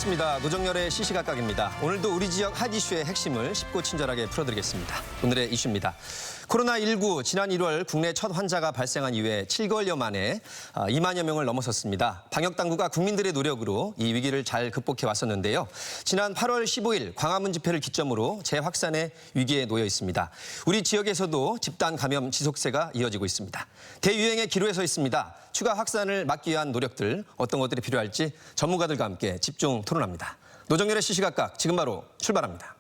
반갑습니다. 노정열의 시시각각입니다. 오늘도 우리 지역 핫 이슈의 핵심을 쉽고 친절하게 풀어드리겠습니다. 오늘의 이슈입니다. 코로나19 지난 1월 국내 첫 환자가 발생한 이후에 7개월여 만에 2만여 명을 넘어섰습니다. 방역당국과 국민들의 노력으로 이 위기를 잘 극복해 왔었는데요. 지난 8월 15일 광화문 집회를 기점으로 재확산의 위기에 놓여 있습니다. 우리 지역에서도 집단 감염 지속세가 이어지고 있습니다. 대유행의 기로에 서 있습니다. 추가 확산을 막기 위한 노력들, 어떤 것들이 필요할지 전문가들과 함께 집중 토론합니다. 노정열의 시시각각 지금 바로 출발합니다.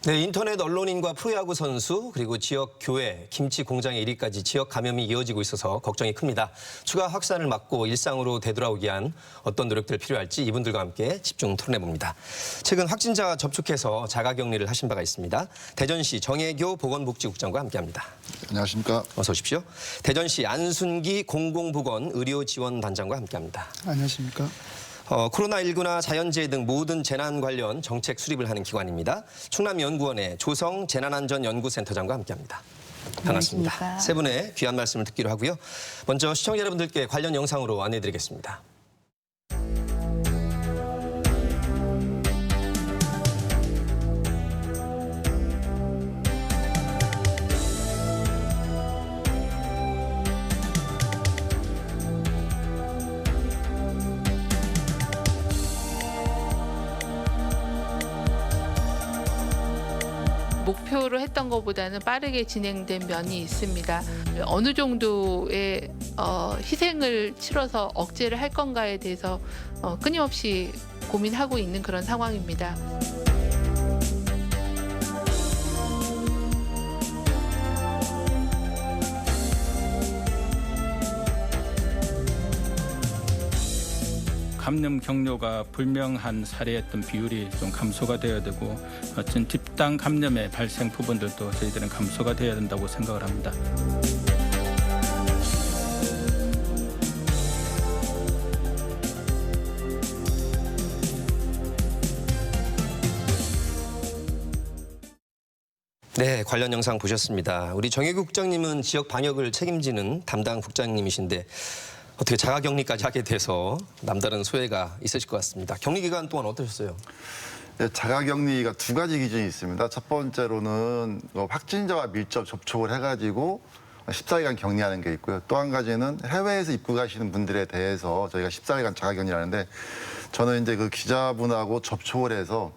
네, 인터넷 언론인과 프로야구 선수 그리고 지역 교회, 김치 공장에 이르기까지 지역 감염이 이어지고 있어서 걱정이 큽니다. 추가 확산을 막고 일상으로 되돌아오기 위한 어떤 노력들 필요할지 이분들과 함께 집중 토론해봅니다. 최근 확진자가 접촉해서 자가격리를 하신 바가 있습니다. 대전시 정혜교 보건복지국장과 함께합니다. 안녕하십니까. 어서 오십시오. 대전시 안순기 공공보건의료지원단장과 함께합니다. 안녕하십니까. 코로나19나 자연재해 등 모든 재난 관련 정책 수립을 하는 기관입니다. 충남연구원의 조성 재난안전연구센터장과 함께합니다. 반갑습니다. 안녕하십니까. 세 분의 귀한 말씀을 듣기로 하고요. 먼저 시청자 여러분들께 관련 영상으로 안내드리겠습니다. 목표로 했던 것보다는 빠르게 진행된 면이 있습니다. 어느 정도의 희생을 치러서 억제를 할 건가에 대해서 끊임없이 고민하고 있는 그런 상황입니다. 감염 경로가 불명한 사례였던 비율이 좀 감소가 되어야 되고 어떤 집단 감염의 발생 부분들도 저희들은 감소가 되어야 된다고 생각을 합니다. 네, 관련 영상 보셨습니다. 우리 정혜교 국장님은 지역 방역을 책임지는 담당 국장님이신데 어떻게 자가격리까지 하게 돼서 남다른 소외가 있으실 것 같습니다. 격리 기간 동안 어떠셨어요? 네, 자가격리가 두 가지 기준이 있습니다. 첫 번째로는 확진자와 밀접 접촉을 해가지고 14일간 격리하는 게 있고요. 또 한 가지는 해외에서 입국하시는 분들에 대해서 저희가 14일간 자가격리를 하는데 저는 이제 그 기자분하고 접촉을 해서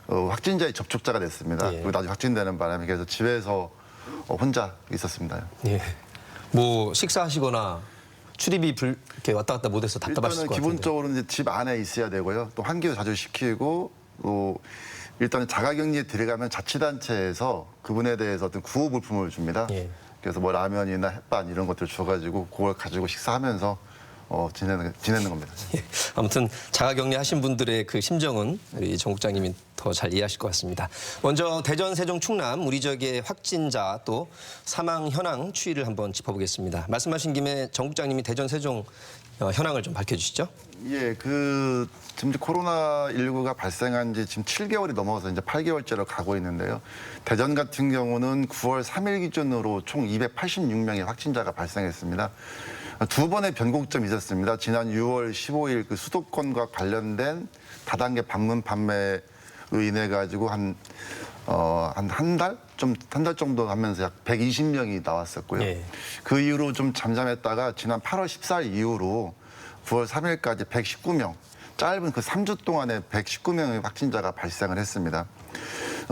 확진자의 접촉자가 됐습니다. 예. 그리고 나중에 확진되는 바람에 그래서 집에서 혼자 있었습니다. 예. 뭐 식사하시거나 출입이 이렇게 왔다 갔다 못해서 답답하실 일단은 것 같은데. 기본적으로 이제 집 안에 있어야 되고요. 또 환기도 자주 시키고 또 일단은 자가격리에 들어가면 자치단체에서 그분에 대해서 어떤 구호 물품을 줍니다. 예. 그래서 뭐 라면이나 햇반 이런 것들 줘가지고 그걸 가지고 식사하면서 지내는 겁니다. 예. 아무튼 자가격리 하신 분들의 그 심정은 우리 정 국장님이 더 잘 이해하실 것 같습니다. 먼저 대전, 세종, 충남 우리 지역의 확진자 또 사망 현황 추이를 한번 짚어보겠습니다. 말씀하신 김에 정 국장님이 대전, 세종 현황을 좀 밝혀주시죠. 예, 지금 코로나19가 발생한 지 지금 7개월이 넘어서 이제 8개월째로 가고 있는데요. 대전 같은 경우는 9월 3일 기준으로 총 286명의 확진자가 발생했습니다. 두 번의 변곡점이 있었습니다. 지난 6월 15일 그 수도권과 관련된 다단계 방문 판매로 인해 가지고 한 달 정도 하면서 약 120명이 나왔었고요. 예. 그 이후로 좀 잠잠했다가 지난 8월 14일 이후로 9월 3일까지 119명, 짧은 그 3주 동안에 119명의 확진자가 발생을 했습니다.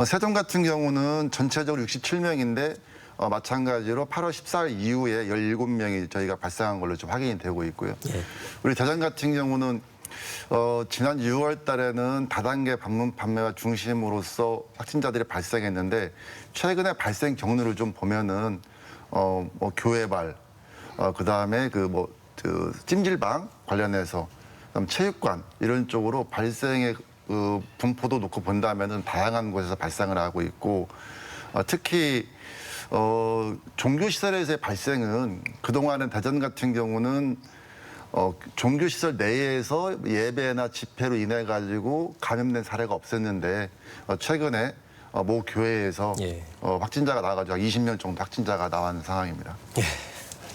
세종 같은 경우는 전체적으로 67명인데 마찬가지로 8월 14일 이후에 17명이 저희가 발생한 걸로 좀 확인이 되고 있고요. 예. 우리 대전 같은 경우는 지난 6월 달에는 다단계 방문 판매가 중심으로서 확진자들이 발생했는데 최근에 발생 경로를 좀 보면은 교회발, 그다음에 찜질방 관련해서 그다음 체육관 이런 쪽으로 발생의 분포도 놓고 본다면은 다양한 곳에서 발생을 하고 있고 특히 종교시설에서의 발생은 그동안은 대전 같은 경우는 종교시설 내에서 예배나 집회로 인해 가지고 감염된 사례가 없었는데 최근에 모 교회에서 예. 확진자가 나와가지고 20명 정도 확진자가 나온 상황입니다.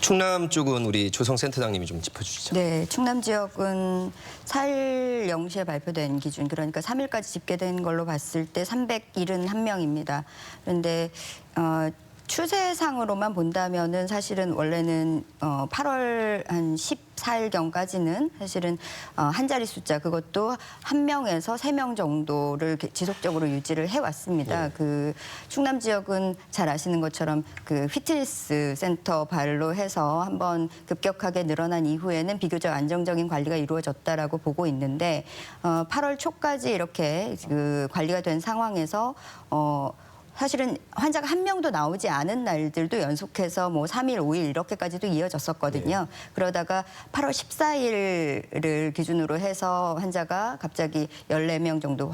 충남 쪽은 우리 조성센터장님이 좀 짚어주시죠. 네, 충남 지역은 4일 0시에 발표된 기준, 그러니까 3일까지 집계된 걸로 봤을 때 371명입니다. 그런데 추세상으로만 본다면은 사실은 원래는 8월 한 14일경까지는 사실은 한 자리 숫자, 그것도 1명에서 3명 정도를 지속적으로 유지를 해왔습니다. 네. 그 충남 지역은 잘 아시는 것처럼 그 피트니스 센터 발로 해서 한번 급격하게 늘어난 이후에는 비교적 안정적인 관리가 이루어졌다라고 보고 있는데 8월 초까지 이렇게 그 관리가 된 상황에서 사실은 환자가 한 명도 나오지 않은 날들도 연속해서 뭐 3일, 5일 이렇게까지도 이어졌었거든요. 그러다가 8월 14일을 기준으로 해서 환자가 갑자기 14명 정도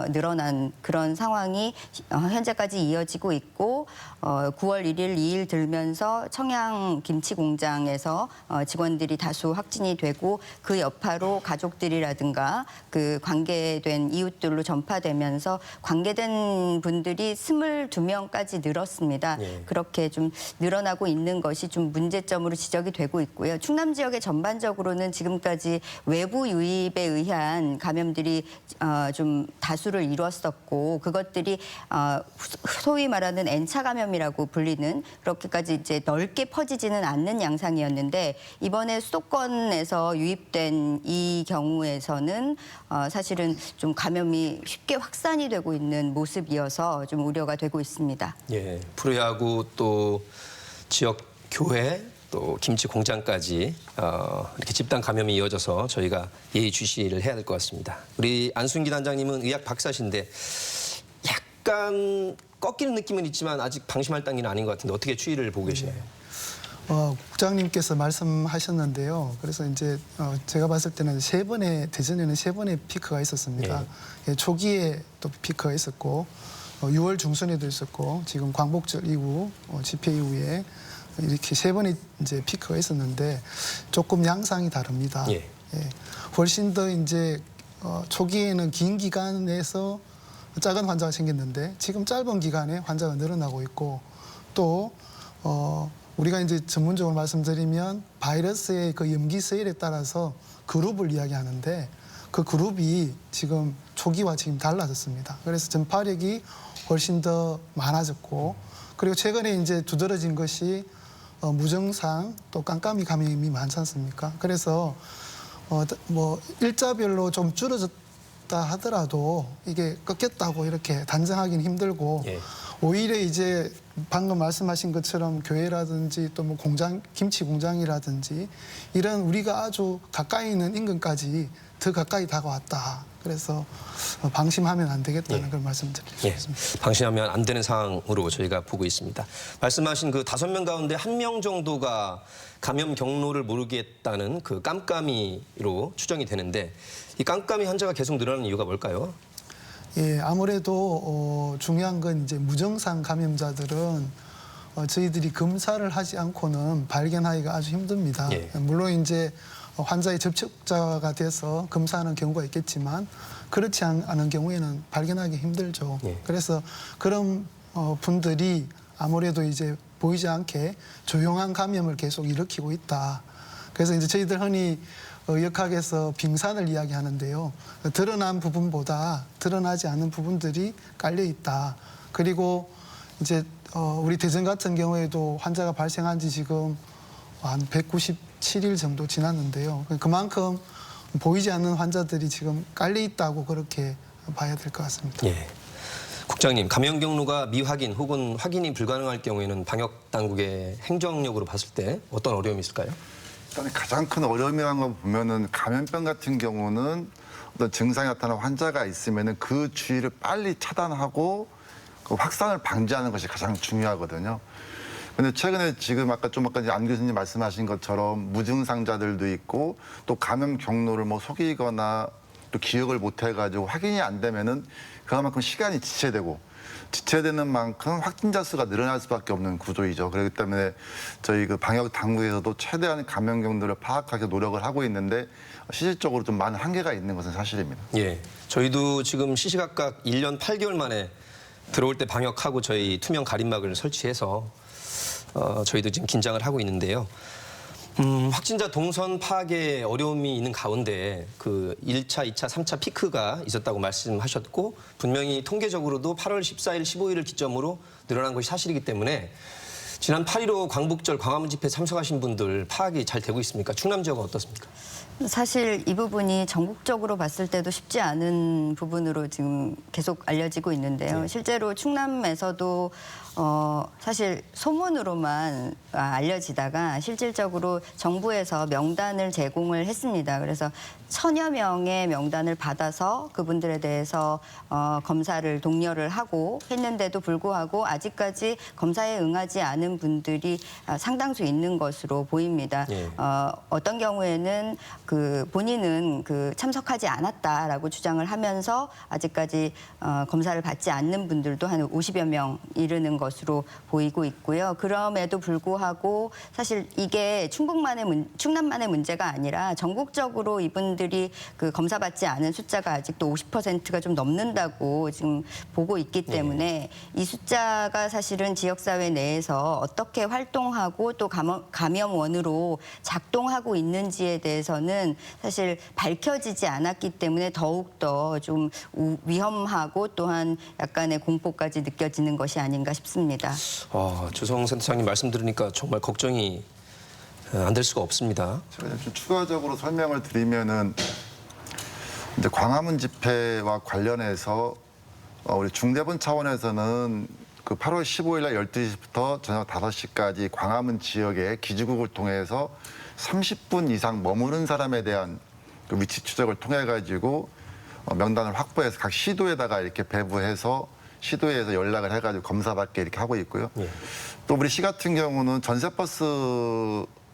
늘어난 그런 상황이 현재까지 이어지고 있고 9월 1일, 2일 들면서 청양 김치 공장에서 직원들이 다수 확진이 되고 그 여파로 가족들이라든가 그 관계된 이웃들로 전파되면서 관계된 분들이 22명까지 늘었습니다. 예. 그렇게 좀 늘어나고 있는 것이 좀 문제점으로 지적이 되고 있고요. 충남 지역의 전반적으로는 지금까지 외부 유입에 의한 감염들이 좀 다수를 이뤘었고 그것들이 소위 말하는 N차 감염이라고 불리는 그렇게까지 이제 넓게 퍼지지는 않는 양상이었는데 이번에 수도권에서 유입된 이 경우에서는 사실은 좀 감염이 쉽게 확산이 되고 있는 모습이어서 좀 우려가 되고 있습니다. 예, 프로야구 또 지역 교회 또 김치 공장까지 이렇게 집단 감염이 이어져서 저희가 예의주시를 해야 될 것 같습니다. 우리 안순기 단장님은 의학 박사신데 약간 꺾이는 느낌은 있지만 아직 방심할 단계는 아닌 것 같은데 어떻게 추이를 보고 계시나요? 국장님께서 말씀하셨는데요. 그래서 이제 제가 봤을 때는 대전에는 세 번의 피크가 있었습니다. 예, 초기에 또 피크가 있었고 6월 중순에도 있었고 지금 광복절 이후 집회 이후에 이렇게 세 번의 이제 피크가 있었는데 조금 양상이 다릅니다. 예. 예, 훨씬 더 이제 초기에는 긴 기간에서 작은 환자가 생겼는데 지금 짧은 기간에 환자가 늘어나고 있고 또 우리가 이제 전문적으로 말씀드리면 바이러스의 그 염기 서열에 따라서 그룹을 이야기하는데 그 그룹이 지금 초기와 지금 달라졌습니다. 그래서 전파력이 훨씬 더 많아졌고 그리고 최근에 이제 두드러진 것이 무증상 또 깜깜이 감염이 많지 않습니까? 그래서 뭐 일자별로 좀 줄어졌다 하더라도 이게 꺾였다고 이렇게 단정하기는 힘들고 예. 오히려 이제 방금 말씀하신 것처럼 교회라든지 또 뭐 공장, 김치 공장이라든지 이런 우리가 아주 가까이 있는 인근까지 더 가까이 다가왔다. 그래서 방심하면 안 되겠다는 예. 걸 말씀드리겠습니다. 예, 방심하면 안 되는 상황으로 저희가 보고 있습니다. 말씀하신 그 5명 가운데 1명 정도가 감염 경로를 모르겠다는 그 깜깜이로 추정이 되는데 이 깜깜이 환자가 계속 늘어나는 이유가 뭘까요? 예, 아무래도 중요한 건 이제 무증상 감염자들은 저희들이 검사를 하지 않고는 발견하기가 아주 힘듭니다. 예. 물론 이제 환자의 접촉자가 돼서 검사하는 경우가 있겠지만 그렇지 않은 경우에는 발견하기 힘들죠. 예. 그래서 그런 분들이 아무래도 이제 보이지 않게 조용한 감염을 계속 일으키고 있다. 그래서 이제 저희들 흔히 의학학에서 빙산을 이야기하는데요. 드러난 부분보다 드러나지 않는 부분들이 깔려 있다. 그리고 이제 우리 대전 같은 경우에도 환자가 발생한 지 지금 한 197일 정도 지났는데요. 그만큼 보이지 않는 환자들이 지금 깔려 있다고 그렇게 봐야 될 것 같습니다. 예. 국장님, 감염 경로가 미확인 혹은 확인이 불가능할 경우에는 방역 당국의 행정력으로 봤을 때 어떤 어려움이 있을까요? 일단 가장 큰 어려움이라는 걸 보면은 감염병 같은 경우는 어떤 증상이 나타난 환자가 있으면은 그 주의를 빨리 차단하고 그 확산을 방지하는 것이 가장 중요하거든요. 근데 최근에 지금 아까 이제 안 교수님 말씀하신 것처럼 무증상자들도 있고 또 감염 경로를 뭐 속이거나 또 기억을 못 해가지고 확인이 안 되면은 그만큼 시간이 지체되는 만큼 확진자 수가 늘어날 수밖에 없는 구조이죠. 그렇기 때문에 저희 그 방역 당국에서도 최대한 감염 경로를 파악하기 노력을 하고 있는데 실질적으로 좀 많은 한계가 있는 것은 사실입니다. 예. 저희도 지금 시시각각 1년 8개월 만에 들어올 때 방역하고 저희 투명 가림막을 설치해서 저희도 지금 긴장을 하고 있는데요. 확진자 동선 파악에 어려움이 있는 가운데 그 1차, 2차, 3차 피크가 있었다고 말씀하셨고 분명히 통계적으로도 8월 14일, 15일을 기점으로 늘어난 것이 사실이기 때문에 지난 8.15 광복절 광화문 집회 참석하신 분들 파악이 잘 되고 있습니까? 충남 지역은 어떻습니까? 사실 이 부분이 전국적으로 봤을 때도 쉽지 않은 부분으로 지금 계속 알려지고 있는데요. 실제로 충남에서도 사실 소문으로만 알려지다가 실질적으로 정부에서 명단을 제공을 했습니다. 그래서 1000여 명의 명단을 받아서 그분들에 대해서 검사를 독려를 하고 했는데도 불구하고 아직까지 검사에 응하지 않은 분들이 상당수 있는 것으로 보입니다. 어떤 경우에는 그 본인은 그 참석하지 않았다라고 주장을 하면서 아직까지 검사를 받지 않는 분들도 한 50여 명 이르는 것으로 보이고 있고요. 그럼에도 불구하고 사실 이게 충남만의 문제가 아니라 전국적으로 이분들이 그 검사받지 않은 숫자가 아직도 50%가 좀 넘는다고 지금 보고 있기 때문에 이 숫자가 사실은 지역사회 내에서 어떻게 활동하고 또 감염원으로 작동하고 있는지에 대해서는 사실 밝혀지지 않았기 때문에 더욱더 좀 위험하고 또한 약간의 공포까지 느껴지는 것이 아닌가 싶습니다. 주성 센터장님 말씀 들으니까 정말 걱정이 안 될 수가 없습니다. 제가 좀 추가적으로 설명을 드리면은 이제 광화문 집회와 관련해서 우리 중대본 차원에서는 그 8월 15일 날 12시부터 저녁 5시까지 광화문 지역의 기지국을 통해서 30분 이상 머무는 사람에 대한 그 위치 추적을 통해 가지고 명단을 확보해서 각 시도에다가 이렇게 배부해서 시도에서 연락을 해가지고 검사받게 이렇게 하고 있고요. 또 우리 시 같은 경우는 전세버스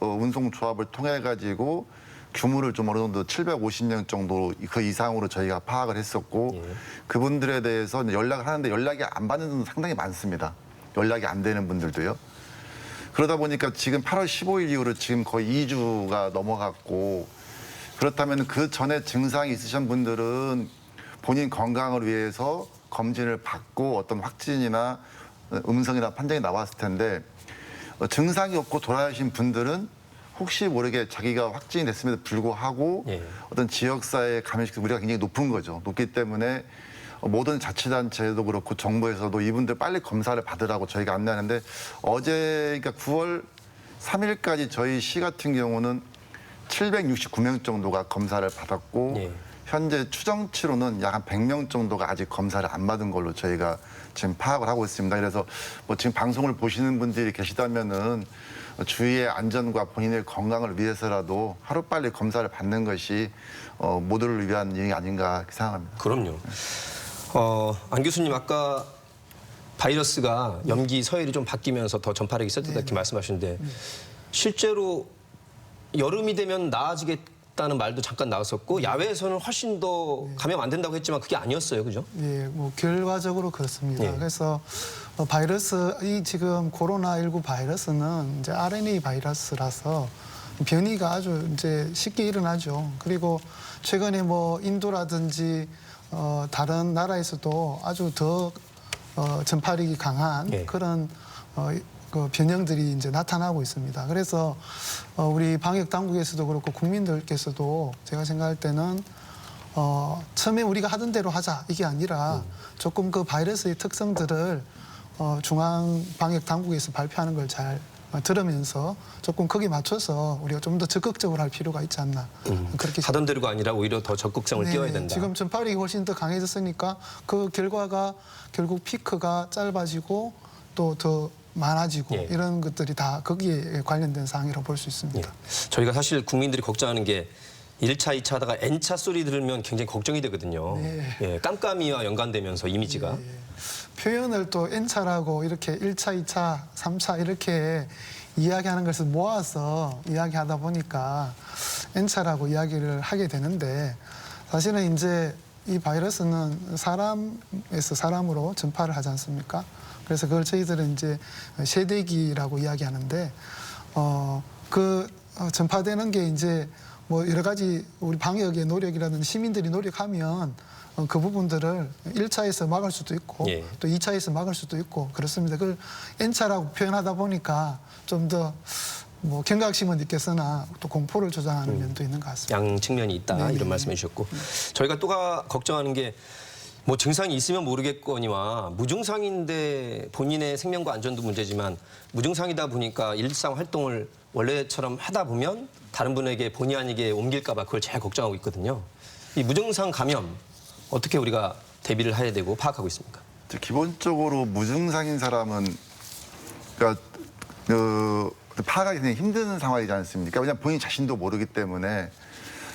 운송 조합을 통해 가지고 규모를 좀 어느 정도 750명 정도 그 이상으로 저희가 파악을 했었고 그분들에 대해서 연락을 하는데 연락이 안 받는 분들 상당히 많습니다. 연락이 안 되는 분들도요. 그러다 보니까 지금 8월 15일 이후로 지금 거의 2주가 넘어갔고 그렇다면 그 전에 증상이 있으신 분들은 본인 건강을 위해서 검진을 받고 어떤 확진이나 음성이나 판정이 나왔을 텐데 증상이 없고 돌아가신 분들은 혹시 모르게 자기가 확진이 됐음에도 불구하고 어떤 지역사회의 감염식 우리가 굉장히 높은 거죠. 높기 때문에 모든 자치단체도 그렇고 정부에서도 이분들 빨리 검사를 받으라고 저희가 안내하는데 어제 그러니까 9월 3일까지 저희 시 같은 경우는 769명 정도가 검사를 받았고 현재 추정치로는 약 한 100명 정도가 아직 검사를 안 받은 걸로 저희가 지금 파악을 하고 있습니다. 그래서 뭐 지금 방송을 보시는 분들이 계시다면은 주위의 안전과 본인의 건강을 위해서라도 하루빨리 검사를 받는 것이 모두를 위한 일이 아닌가 생각합니다. 그럼요. 안 교수님 아까 바이러스가 염기 서열이 좀 바뀌면서 더 전파력이 있었다 이렇게 말씀하시는데 실제로 여름이 되면 나아지겠다는 말도 잠깐 나왔었고 야외에서는 훨씬 더 감염 안 된다고 했지만 그게 아니었어요, 그죠? 예, 뭐 결과적으로 그렇습니다. 그래서 이 지금 코로나19 바이러스는 이제 RNA 바이러스라서 변이가 아주 이제 쉽게 일어나죠. 그리고 최근에 뭐 인도라든지 다른 나라에서도 아주 더 전파력이 강한 그런 그 변형들이 이제 나타나고 있습니다. 그래서 우리 방역 당국에서도 그렇고 국민들께서도 제가 생각할 때는 처음에 우리가 하던 대로 하자 이게 아니라 조금 그 바이러스의 특성들을 중앙 방역 당국에서 발표하는 걸 잘 들으면서 조금 거기에 맞춰서 우리가 좀 더 적극적으로 할 필요가 있지 않나 그렇게 하던 대로가 아니라 오히려 더 적극성을 띄워야 된다. 지금 전파력이 훨씬 더 강해졌으니까 그 결과가 결국 피크가 짧아지고 또 더 많아지고 이런 것들이 다 거기에 관련된 사항이라고 볼 수 있습니다. 저희가 사실 국민들이 걱정하는 게 1차, 2차 하다가 N차 소리 들으면 굉장히 걱정이 되거든요. 깜깜이와 연관되면서 이미지가. 표현을 또 N차라고 이렇게 1차, 2차, 3차 이렇게 이야기하는 것을 모아서 이야기하다 보니까 N차라고 이야기를 하게 되는데 사실은 이제 이 바이러스는 사람에서 사람으로 전파를 하지 않습니까? 그래서 그걸 저희들은 이제 세대기라고 이야기하는데 전파되는 게 이제 뭐 여러 가지 우리 방역의 노력이라든지 시민들이 노력하면 그 부분들을 1차에서 막을 수도 있고 예. 또 2차에서 막을 수도 있고 그렇습니다. 그걸 N차라고 표현하다 보니까 좀 더 뭐 경각심은 있겠으나 또 공포를 조장하는 면도 있는 것 같습니다. 양 측면이 있다 네네. 이런 말씀해 주셨고 저희가 또 걱정하는 게 뭐 증상이 있으면 모르겠거니와 무증상인데 본인의 생명과 안전도 문제지만 무증상이다 보니까 일상 활동을 원래처럼 하다 보면 다른 분에게 본의 아니게 옮길까 봐 그걸 제일 걱정하고 있거든요. 이 무증상 감염 어떻게 우리가 대비를 해야 되고 파악하고 있습니까? 기본적으로 무증상인 사람은 그러니까 파악하기 굉장히 힘든 상황이지 않습니까? 왜냐하면 본인 자신도 모르기 때문에.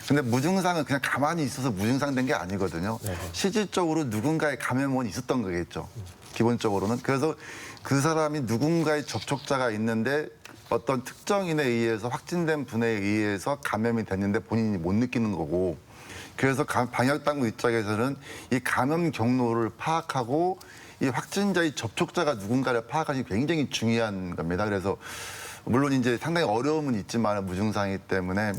근데 무증상은 그냥 가만히 있어서 무증상된 게 아니거든요. 실질적으로 누군가의 감염원이 있었던 거겠죠. 기본적으로는. 그래서 그 사람이 누군가의 접촉자가 있는데 어떤 특정인에 의해서 확진된 분에 의해서 감염이 됐는데 본인이 못 느끼는 거고 그래서 방역당국 입장에서는 이 감염 경로를 파악하고 이 확진자의 접촉자가 누군가를 파악하는 게 굉장히 중요한 겁니다. 그래서 물론 이제 상당히 어려움은 있지만 무증상이기 때문에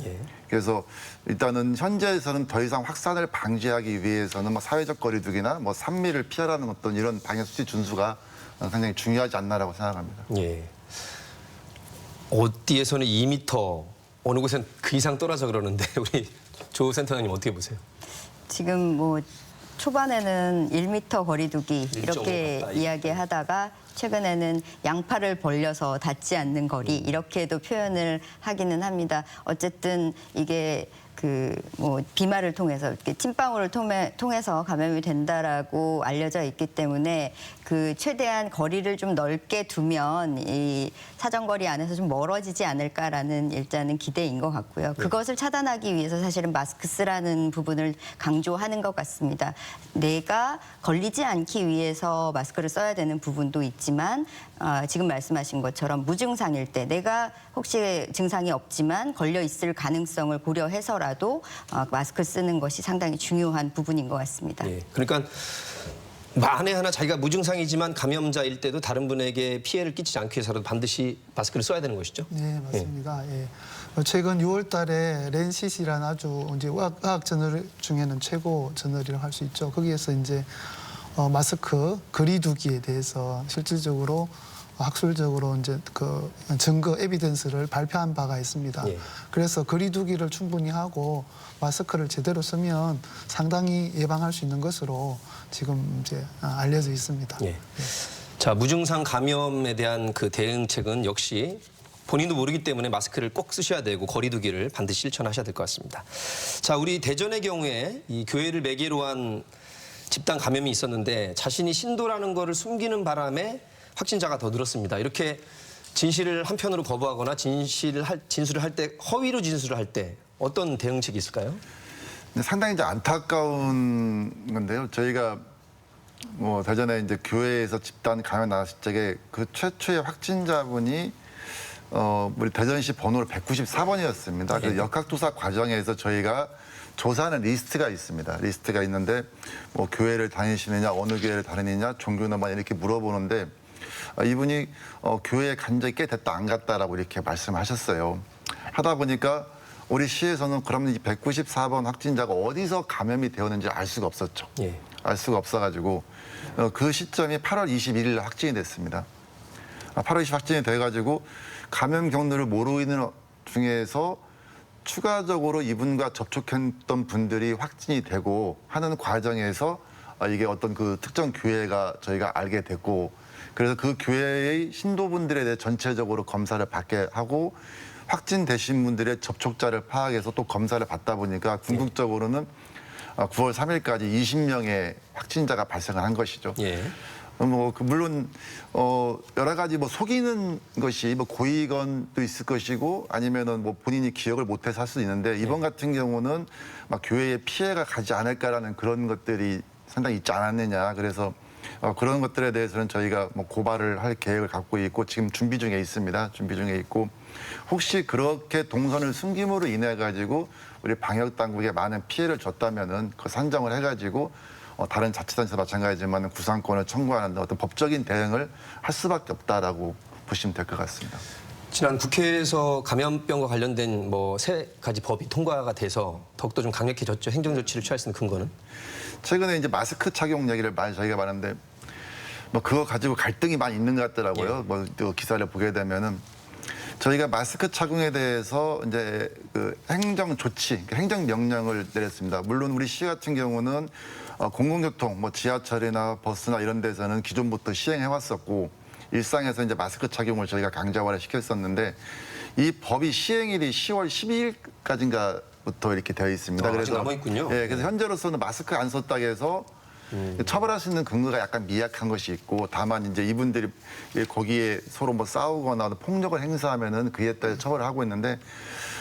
그래서 일단은 현재에서는 더 이상 확산을 방지하기 위해서는 뭐 사회적 거리두기나 뭐 산미를 피하라는 어떤 이런 방역 수칙 준수가 상당히 중요하지 않나라고 생각합니다. 예. 어디에서는 2m, 어느 곳은 그 이상 떨어져 그러는데 우리 조 센터장님 어떻게 보세요? 지금 뭐 초반에는 1m 거리두기 1.5 이렇게 가까이. 이야기하다가 최근에는 양팔을 벌려서 닿지 않는 거리 이렇게도 표현을 하기는 합니다. 어쨌든 이게 그 뭐 비말을 통해서 이렇게 침방울을 통해서 감염이 된다라고 알려져 있기 때문에 그 최대한 거리를 좀 넓게 두면 이 사정거리 안에서 좀 멀어지지 않을까라는 일단은 기대인 것 같고요. 그것을 차단하기 위해서 사실은 마스크 쓰라는 부분을 강조하는 것 같습니다. 내가 걸리지 않기 위해서 마스크를 써야 되는 부분도 있지만 지금 말씀하신 것처럼 무증상일 때 내가 혹시 증상이 없지만 걸려 있을 가능성을 고려해서라도 마스크 쓰는 것이 상당히 중요한 부분인 것 같습니다. 예. 그러니까 만에 하나 자기가 무증상이지만 감염자일 때도 다른 분에게 피해를 끼치지 않기 위해서라도 반드시 마스크를 써야 되는 것이죠. 네, 맞습니다. 예. 최근 6월 달에 렌시시라는 아주 이제 의학 저널 중에는 최고 저널이라고 할 수 있죠. 거기에서 이제 마스크 거리두기에 대해서 실질적으로 학술적으로 이제 그 증거 에비던스를 발표한 바가 있습니다. 예. 그래서 거리두기를 충분히 하고 마스크를 제대로 쓰면 상당히 예방할 수 있는 것으로 지금 이제 알려져 있습니다. 예. 자, 무증상 감염에 대한 그 대응책은 역시 본인도 모르기 때문에 마스크를 꼭 쓰셔야 되고 거리두기를 반드시 실천하셔야 될 것 같습니다. 자, 우리 대전의 경우에 이 교회를 매개로 한 집단 감염이 있었는데 자신이 신도라는 거를 숨기는 바람에 확진자가 더 늘었습니다. 이렇게 진실을 한편으로 거부하거나 진술을 할 때 허위로 진술을 할 때 어떤 대응책이 있을까요? 근데 상당히 이제 안타까운 건데요. 저희가 뭐 대전에 이제 교회에서 집단 감염 나왔을 적에 그 최초의 확진자분이 우리 대전시 번호를 194번이었습니다. 그 역학조사 과정에서 저희가 조사하는 리스트가 있습니다. 리스트가 있는데 뭐 교회를 다니시느냐, 어느 교회를 다니느냐, 종교는만 이렇게 물어보는데 이분이 교회에 간 적이 꽤 됐다 안 갔다라고 이렇게 말씀하셨어요. 하다 보니까 우리 시에서는 그러면 이 194번 확진자가 어디서 감염이 되었는지 알 수가 없었죠. 예. 알 수가 없어가지고 그 시점이 8월 21일 확진이 됐습니다. 8월 20일 확진이 돼가지고 감염 경로를 모르는 중에서 추가적으로 이분과 접촉했던 분들이 확진이 되고 하는 과정에서 이게 어떤 그 특정 교회가 저희가 알게 됐고 그래서 그 교회의 신도분들에 대해 전체적으로 검사를 받게 하고 확진되신 분들의 접촉자를 파악해서 또 검사를 받다 보니까 궁극적으로는 9월 3일까지 20명의 확진자가 발생을 한 것이죠. 예. 뭐 물론 여러 가지 뭐 속이는 것이 뭐 고의건도 있을 것이고 아니면은 뭐 본인이 기억을 못해서 할 수도 있는데 이번 같은 경우는 막 교회에 피해가 가지 않을까라는 그런 것들이 상당히 있지 않았느냐. 그래서 그런 것들에 대해서는 저희가 뭐 고발을 할 계획을 갖고 있고 지금 준비 중에 있습니다. 준비 중에 있고 혹시 그렇게 동선을 숨김으로 인해 가지고 우리 방역 당국에 많은 피해를 줬다면은 그 산정을 해가지고 다른 자치단체도 마찬가지지만 구상권을 청구하는 어떤 법적인 대응을 할 수밖에 없다라고 보시면 될 것 같습니다. 지난 국회에서 감염병과 관련된 뭐 3가지 법이 통과가 돼서 더욱더 좀 강력해졌죠. 행정조치를 취할 수 있는 근거는? 최근에 이제 마스크 착용 얘기를 많이 저희가 많은데 뭐 그거 가지고 갈등이 많이 있는 것 같더라고요. 예. 뭐 또 기사를 보게 되면은 저희가 마스크 착용에 대해서 이제 그 행정 조치, 행정 명령을 내렸습니다. 물론 우리 시 같은 경우는 공공교통, 뭐 지하철이나 버스나 이런 데서는 기존부터 시행해 왔었고 일상에서 이제 마스크 착용을 저희가 강제화를 시켰었는데 이 법이 시행일이 10월 12일까지인가부터 이렇게 되어 있습니다. 아직 남아있군요. 예, 그래서 현재로서는 마스크 안 썼다 해서 처벌할 수 있는 근거가 약간 미약한 것이 있고 다만 이제 이분들이 거기에 서로 뭐 싸우거나 폭력을 행사하면은 그에 따라 처벌을 하고 있는데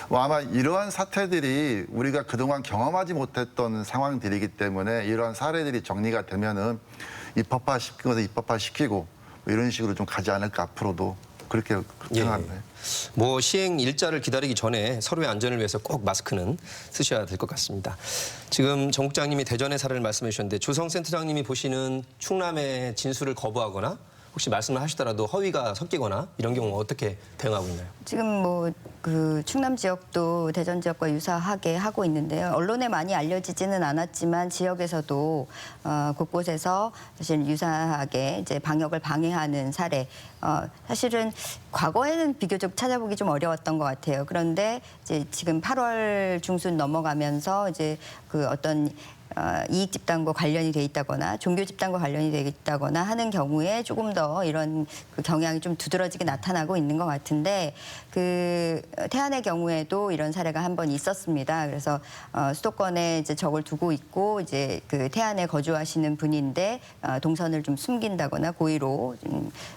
아마 이러한 사태들이 우리가 그동안 경험하지 못했던 상황들이기 때문에 이러한 사례들이 정리가 되면은 입법화시키고 입법화시키고 이런 식으로 좀 가지 않을까 앞으로도 그렇게 생각합니다. 뭐 시행 일자를 기다리기 전에 서로의 안전을 위해서 꼭 마스크는 쓰셔야 될 것 같습니다. 지금 정 국장님이 대전의 사례를 말씀해 주셨는데 조성센터장님이 보시는 충남의 진술을 거부하거나 혹시 말씀을 하시더라도 허위가 섞이거나 이런 경우 어떻게 대응하고 있나요? 지금 뭐 그 충남 지역도 대전 지역과 유사하게 하고 있는데요. 언론에 많이 알려지지는 않았지만 지역에서도 곳곳에서 사실 유사하게 이제 방역을 방해하는 사례. 사실은 과거에는 비교적 찾아보기 좀 어려웠던 것 같아요. 그런데 이제 지금 8월 중순 넘어가면서 이제 그 어떤 이익 집단과 관련이 돼 있다거나 종교 집단과 관련이 돼 있다거나 하는 경우에 조금 더 이런 그 경향이 좀 두드러지게 나타나고 있는 것 같은데 그 태안의 경우에도 이런 사례가 한 번 있었습니다. 그래서 수도권에 이제 적을 두고 있고 이제 그 태안에 거주하시는 분인데 동선을 좀 숨긴다거나 고의로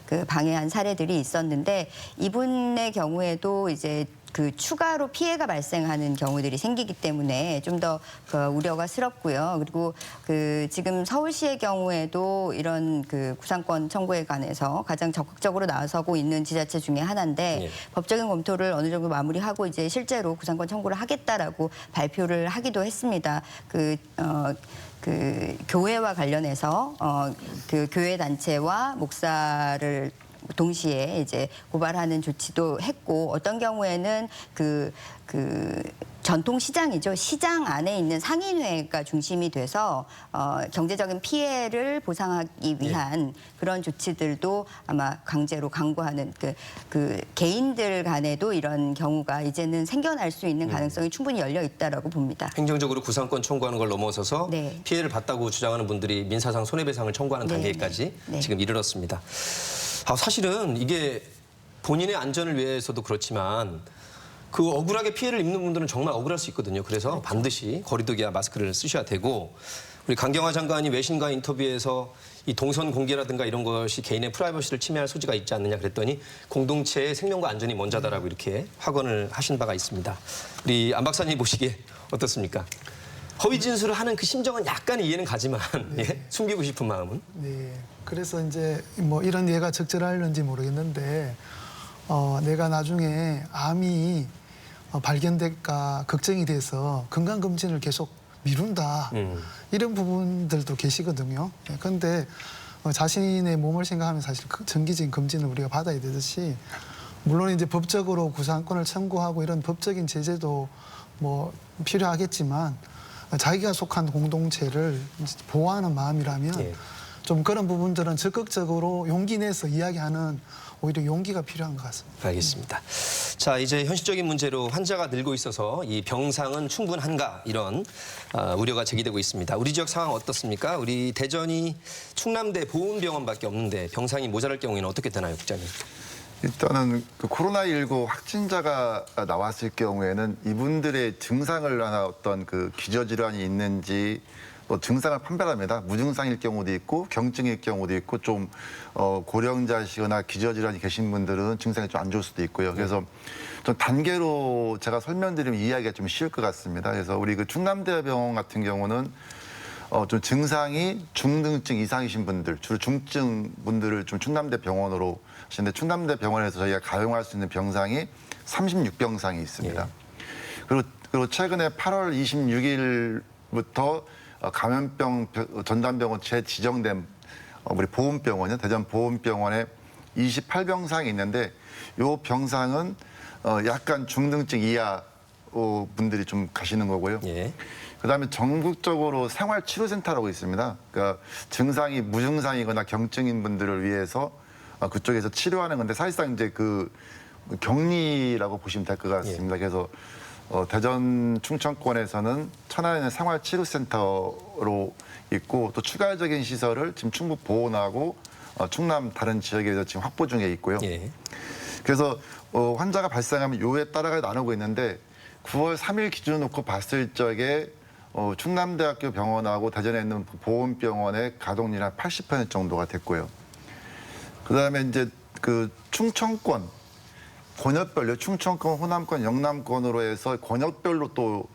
그 방해한 사례들이 있었는데 이분의 경우에도 이제 그 추가로 피해가 발생하는 경우들이 생기기 때문에 좀 더 우려가 스럽고요. 그리고 그 지금 서울시의 경우에도 이런 그 구상권 청구에 관해서 가장 적극적으로 나서고 있는 지자체 중에 하나인데 예. 법적인 검토를 어느 정도 마무리하고 이제 실제로 구상권 청구를 하겠다라고 발표를 하기도 했습니다. 그 교회와 관련해서 그 교회 단체와 목사를 동시에 이제 고발하는 조치도 했고 어떤 경우에는 그 전통 시장이죠. 시장 안에 있는 상인회가 중심이 돼서 경제적인 피해를 보상하기 위한 그런 조치들도 아마 강제로 강구하는 그 개인들 간에도 이런 경우가 이제는 생겨날 수 있는 가능성이 충분히 열려 있다라고 봅니다. 행정적으로 구상권 청구하는 걸 넘어서서 네. 피해를 봤다고 주장하는 분들이 민사상 손해배상을 청구하는 네. 단계까지 네. 지금 이르렀습니다. 사실은 이게 본인의 안전을 위해서도 그렇지만 그 억울하게 피해를 입는 분들은 정말 억울할 수 있거든요. 그래서 반드시 거리두기와 마스크를 쓰셔야 되고 우리 강경화 장관이 외신과 인터뷰에서 이 동선 공개라든가 이런 것이 개인의 프라이버시를 침해할 소지가 있지 않느냐 그랬더니 공동체의 생명과 안전이 먼저다라고 이렇게 확언을 하신 바가 있습니다. 우리 안 박사님 보시기에 어떻습니까? 허위 진술을 하는 그 심정은 약간 이해는 가지만 예? 숨기고 싶은 마음은? 네. 그래서 이제 뭐 이런 예가 적절할는지 모르겠는데 내가 나중에 암이 발견될까 걱정이 돼서 건강검진을 계속 미룬다. 이런 부분들도 계시거든요. 그런데 자신의 몸을 생각하면 사실 정기적인 검진을 우리가 받아야 되듯이 물론 이제 법적으로 구상권을 청구하고 이런 법적인 제재도 뭐 필요하겠지만 자기가 속한 공동체를 보호하는 마음이라면 예. 좀 그런 부분들은 적극적으로 용기 내서 이야기하는 오히려 용기가 필요한 것 같습니다. 알겠습니다. 자, 이제 현실적인 문제로 환자가 늘고 있어서 이 병상은 충분한가 이런 우려가 제기되고 있습니다. 우리 지역 상황 어떻습니까? 우리 대전이 충남대 보훈병원밖에 없는데 병상이 모자랄 경우에는 어떻게 되나요, 국장님? 일단은 그 코로나19 확진자가 나왔을 경우에는 이분들의 증상을 하나 어떤 그 기저질환이 있는지 뭐 증상을 판별합니다. 무증상일 경우도 있고 경증일 경우도 있고 좀 고령자시거나 기저질환이 계신 분들은 증상이 좀 안 좋을 수도 있고요. 그래서 좀 단계로 제가 설명드리면 이해하기가 좀 쉬울 것 같습니다. 그래서 우리 그 충남대병원 같은 경우는 좀 증상이 중등증 이상이신 분들, 주로 중증 분들을 좀 충남대 병원으로 하시는데 충남대 병원에서 저희가 가용할 수 있는 병상이 36병상이 있습니다. 예. 그리고 최근에 8월 26일부터 감염병 전담병원 재지정된 우리 보훈병원이요. 대전 보훈병원에 28병상이 있는데 이 병상은 약간 중등증 이하 분들이 좀 가시는 거고요. 예. 그다음에 전국적으로 생활치료센터라고 있습니다. 그러니까 증상이 무증상이거나 경증인 분들을 위해서 그쪽에서 치료하는 건데 사실상 이제 그 격리라고 보시면 될 것 같습니다. 그래서 대전 충청권에서는 천안에 있는 생활치료센터로 있고 또 추가적인 시설을 지금 충북 보훈하고 충남 다른 지역에서 지금 확보 중에 있고요. 예. 그래서 환자가 발생하면 요에 따라가 나누고 있는데 9월 3일 기준으로 놓고 봤을 적에 충남대학교 병원하고 대전에 있는 보훈병원의 가동률이 한 80% 정도가 됐고요. 그다음에 이제 그 충청권 권역별로 충청권, 호남권, 영남권으로 해서 권역별로 또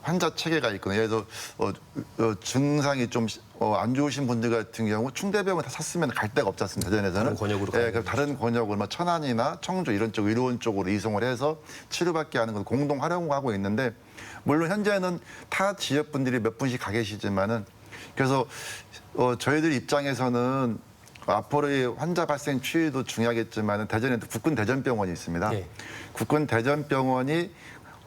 환자 체계가 있거든요. 예를 들어서 증상이 좀 안 좋으신 분들 같은 경우 충대병원 다 찾으면 갈 데가 없지 않습니까? 대전에서는. 다른 권역으로 가야 그럼 다른 권역으로 뭐 천안이나 청주 이런 쪽 의료원 쪽으로 이송을 해서 치료받게 하는 걸 공동 활용하고 있는데 물론 현재는 타 지역 분들이 몇 분씩 가 계시지만은 그래서 저희들 입장에서는 앞으로의 환자 발생 추이도 중요하겠지만 대전에도 국군 대전병원이 있습니다. 네. 국군 대전병원이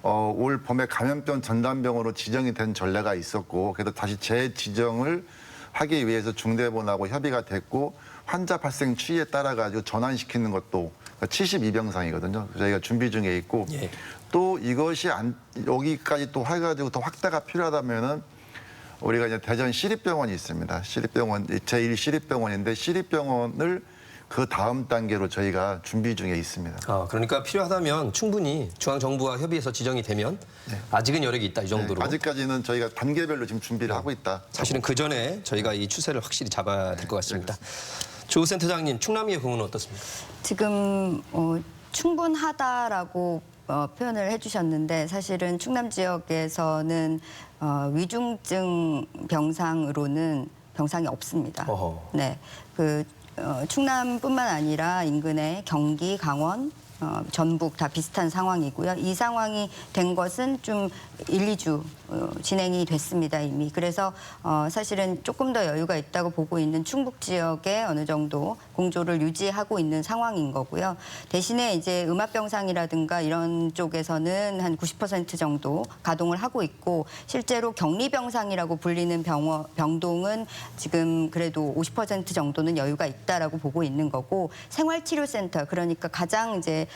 올 봄에 감염병 전담병원으로 지정이 된 전례가 있었고 그래서 다시 재지정을 하기 위해서 중대본하고 협의가 됐고 환자 발생 추이에 따라 가지고 전환시키는 것도 72병상이거든요. 저희가 준비 중에 있고 예. 또 이것이 여기까지 또 해가지고 더 확대가 필요하다면은 우리가 이제 대전 시립병원이 있습니다. 시립병원 제1 시립병원인데 시립병원을 그 다음 단계로 저희가 준비 중에 있습니다. 그러니까 필요하다면 충분히 중앙정부와 협의해서 지정이 되면 아직은 여력이 있다 이 정도로. 네, 아직까지는 저희가 단계별로 지금 준비를 하고 있다. 사실은 그 전에 저희가 이 추세를 확실히 잡아야 될 것 같습니다. 조 센터장님, 충남의 경우는 어떻습니까? 지금 충분하다라고 표현을 해주셨는데 사실은 충남 지역에서는 위중증 병상으로는 병상이 없습니다. 어허. 네, 충남뿐만 아니라 인근의 경기, 강원, 전북 다 비슷한 상황이고요. 이 상황이 된 것은 좀 1, 2주 진행이 됐습니다, 이미. 그래서 사실은 조금 더 여유가 있다고 보고 있는 충북 지역에 어느 정도 공조를 유지하고 있는 상황인 거고요. 대신에 이제 음압병상이라든가 이런 쪽에서는 한 90% 정도 가동을 하고 있고 실제로 격리병상이라고 불리는 병동은 지금 그래도 50% 정도는 여유가 있다라고 보고 있는 거고 생활치료센터 그러니까 가장 이제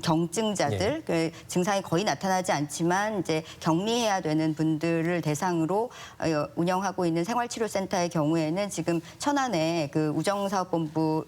경증자들 증상이 거의 나타나지 않지만 이제 격리해야 되는 분들을 대상으로 운영하고 있는 생활치료센터의 경우에는 지금 천안에 그 우정사업본부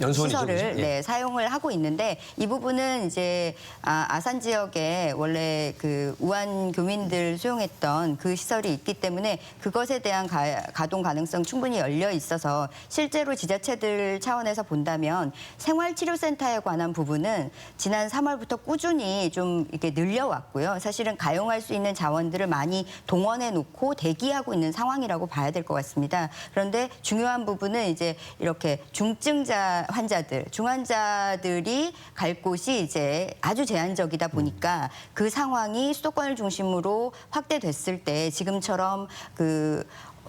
연수원이죠, 시설을 그죠? 예. 사용을 하고 있는데 이 부분은 이제 아산 지역에 원래 그 우한 교민들 수용했던 그 시설이 있기 때문에 그것에 대한 가동 가능성 충분히 열려 있어서 실제로 지자체들 차원에서 본다면 생활치료센터에 관한 부분은 지난 3월부터 꾸준히 좀 이렇게 늘려왔고요. 사실은 가용할 수 있는 자원들을 많이 동원해 놓고 대기하고 있는 상황이라고 봐야 될 것 같습니다. 그런데 중요한 부분은 이제 이렇게 중증자 환자들, 중환자들이 갈 곳이 이제 아주 제한적이다 보니까 그 상황이 수도권을 중심으로 확대됐을 때 지금처럼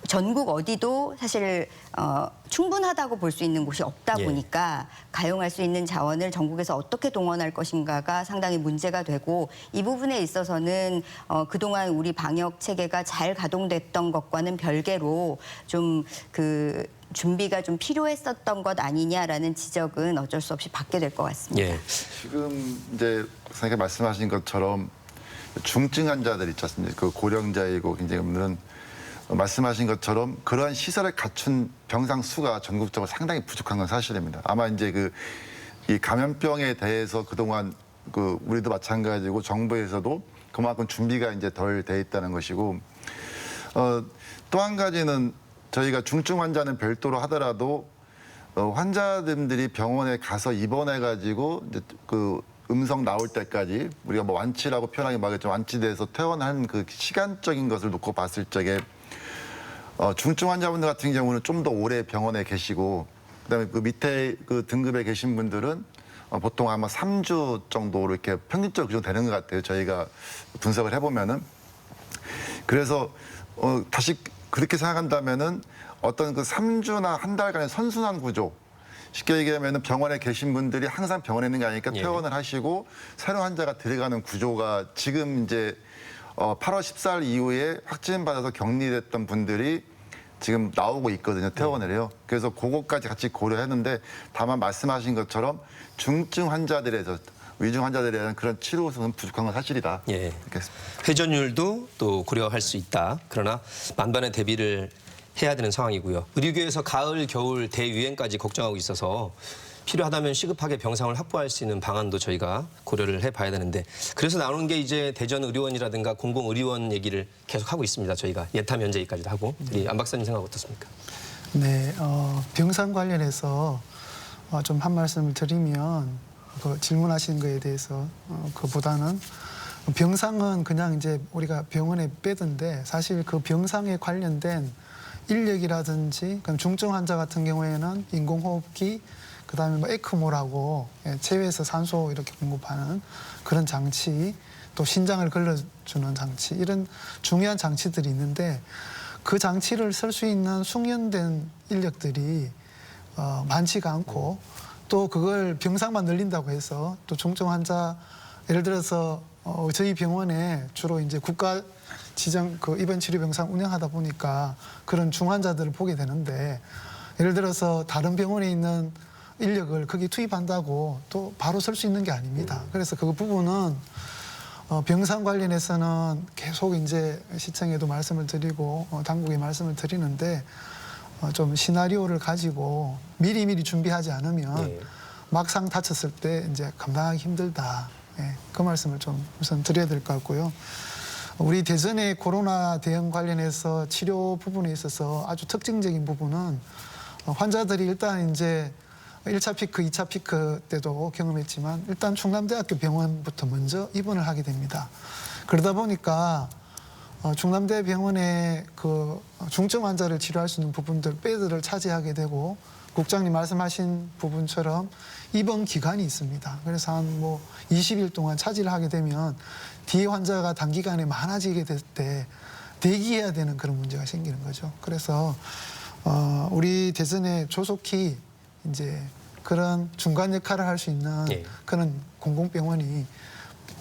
전국 어디도 사실 충분하다고 볼 수 있는 곳이 없다 보니까 가용할 수 있는 자원을 전국에서 어떻게 동원할 것인가가 상당히 문제가 되고 이 부분에 있어서는 그동안 우리 방역 체계가 잘 가동됐던 것과는 별개로 좀 준비가 좀 필요했었던 것 아니냐라는 지적은 어쩔 수 없이 받게 될 것 같습니다. 예. 지금 이제 선생님 말씀하신 것처럼 중증 환자들 있지 않습니까? 그 고령자이고 굉장히 오늘은 말씀하신 것처럼 그러한 시설을 갖춘 병상 수가 전국적으로 상당히 부족한 건 사실입니다. 아마 이제 이 감염병에 대해서 그동안 우리도 마찬가지고 정부에서도 그만큼 준비가 이제 덜 돼 있다는 것이고 또 한 가지는 저희가 중증 환자는 별도로 하더라도 환자들이 병원에 가서 입원해가지고 이제 음성 나올 때까지 우리가 뭐 완치라고 표현하기 뭐하겠지만 완치돼서 퇴원한 그 시간적인 것을 놓고 봤을 적에 중증 환자분들 같은 경우는 좀 더 오래 병원에 계시고 그다음에 그 밑에 그 등급에 계신 분들은 보통 아마 3주 정도로 이렇게 평균적으로 그 정도 되는 것 같아요. 저희가 분석을 해보면은 그래서 다시 그렇게 생각한다면은 어떤 그 3주나 한 달간의 선순환 구조 쉽게 얘기하면 병원에 계신 분들이 항상 병원에 있는 게 아니니까 예. 퇴원을 하시고 새로운 환자가 들어가는 구조가 지금 이제 8월 14일 이후에 확진받아서 격리됐던 분들이 지금 나오고 있거든요. 퇴원을 해요. 그래서 그것까지 같이 고려했는데 다만 말씀하신 것처럼 중증 환자들에서 위중 환자들에 대한 그런 치료는 부족한 건 사실이다. 예. 이렇게 했습니다. 회전율도 또 고려할 수 있다. 그러나 만반의 대비를 해야 되는 상황이고요. 의료계에서 가을, 겨울 대유행까지 걱정하고 있어서 필요하다면 시급하게 병상을 확보할 수 있는 방안도 저희가 고려를 해봐야 되는데 그래서 나오는 게 이제 대전의료원이라든가 공공의료원 얘기를 계속하고 있습니다. 저희가 예타 면제기까지도 하고. 우리 안 박사님 생각 어떻습니까? 네, 병상 관련해서 좀 한 말씀을 드리면 그 질문하신 거에 대해서 그보다는 병상은 그냥 이제 우리가 병원에 빼던데 사실 그 병상에 관련된 인력이라든지 그럼 중증 환자 같은 경우에는 인공호흡기 그다음에 뭐 에크모라고 체외에서 산소 이렇게 공급하는 그런 장치 또 신장을 걸러주는 장치 이런 중요한 장치들이 있는데 그 장치를 쓸 수 있는 숙련된 인력들이 많지가 않고 또 그걸 병상만 늘린다고 해서 또 중증 환자 예를 들어서 저희 병원에 주로 이제 국가 지정 그 입원 치료 병상 운영하다 보니까 그런 중환자들을 보게 되는데 예를 들어서 다른 병원에 있는 인력을 거기 투입한다고 또 바로 쓸 수 있는 게 아닙니다. 그래서 그 부분은 병상 관련해서는 계속 이제 시청에도 말씀을 드리고 당국에 말씀을 드리는데 좀 시나리오를 가지고 미리미리 준비하지 않으면 네. 막상 다쳤을 때 이제 감당하기 힘들다. 예, 그 말씀을 좀 우선 드려야 될 것 같고요. 우리 대전의 코로나 대응 관련해서 치료 부분에 있어서 아주 특징적인 부분은 환자들이 일단 이제 1차 피크, 2차 피크 때도 경험했지만 일단 충남대학교 병원부터 먼저 입원을 하게 됩니다. 그러다 보니까 충남대 병원에 그 중증 환자를 치료할 수 있는 부분들, 베드를 차지하게 되고 국장님 말씀하신 부분처럼 입원 기간이 있습니다. 그래서 한 뭐 20일 동안 차지를 하게 되면 뒤에 환자가 단기간에 많아지게 될 때 대기해야 되는 그런 문제가 생기는 거죠. 그래서 우리 대전에 조속히 이제 그런 중간 역할을 할 수 있는 예. 그런 공공병원이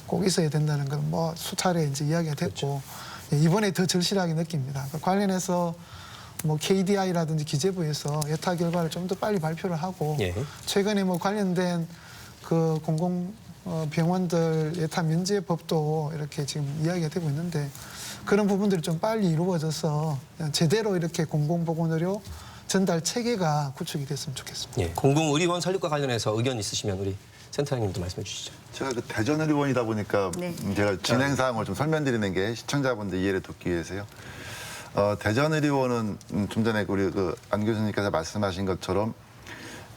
꼭 있어야 된다는 걸 뭐 수차례 이제 이야기가 됐고 이번에 더 절실하게 느낍니다. 관련해서 뭐 KDI라든지 기재부에서 예타 결과를 좀 더 빨리 발표를 하고 예. 최근에 뭐 관련된 그 공공 병원들 예타 면제법도 이렇게 지금 이야기가 되고 있는데 그런 부분들이 좀 빨리 이루어져서 제대로 이렇게 공공보건의료 전달 체계가 구축이 됐으면 좋겠습니다. 예. 공공의료원 설립과 관련해서 의견 있으시면 우리 센터장님도 말씀해 주시죠. 제가 그 대전의료원이다 보니까 네. 제가 진행 사항을 좀 설명드리는 게 시청자분들 이해를 돕기 위해서요. 대전의료원은 좀 전에 우리 그 안 교수님께서 말씀하신 것처럼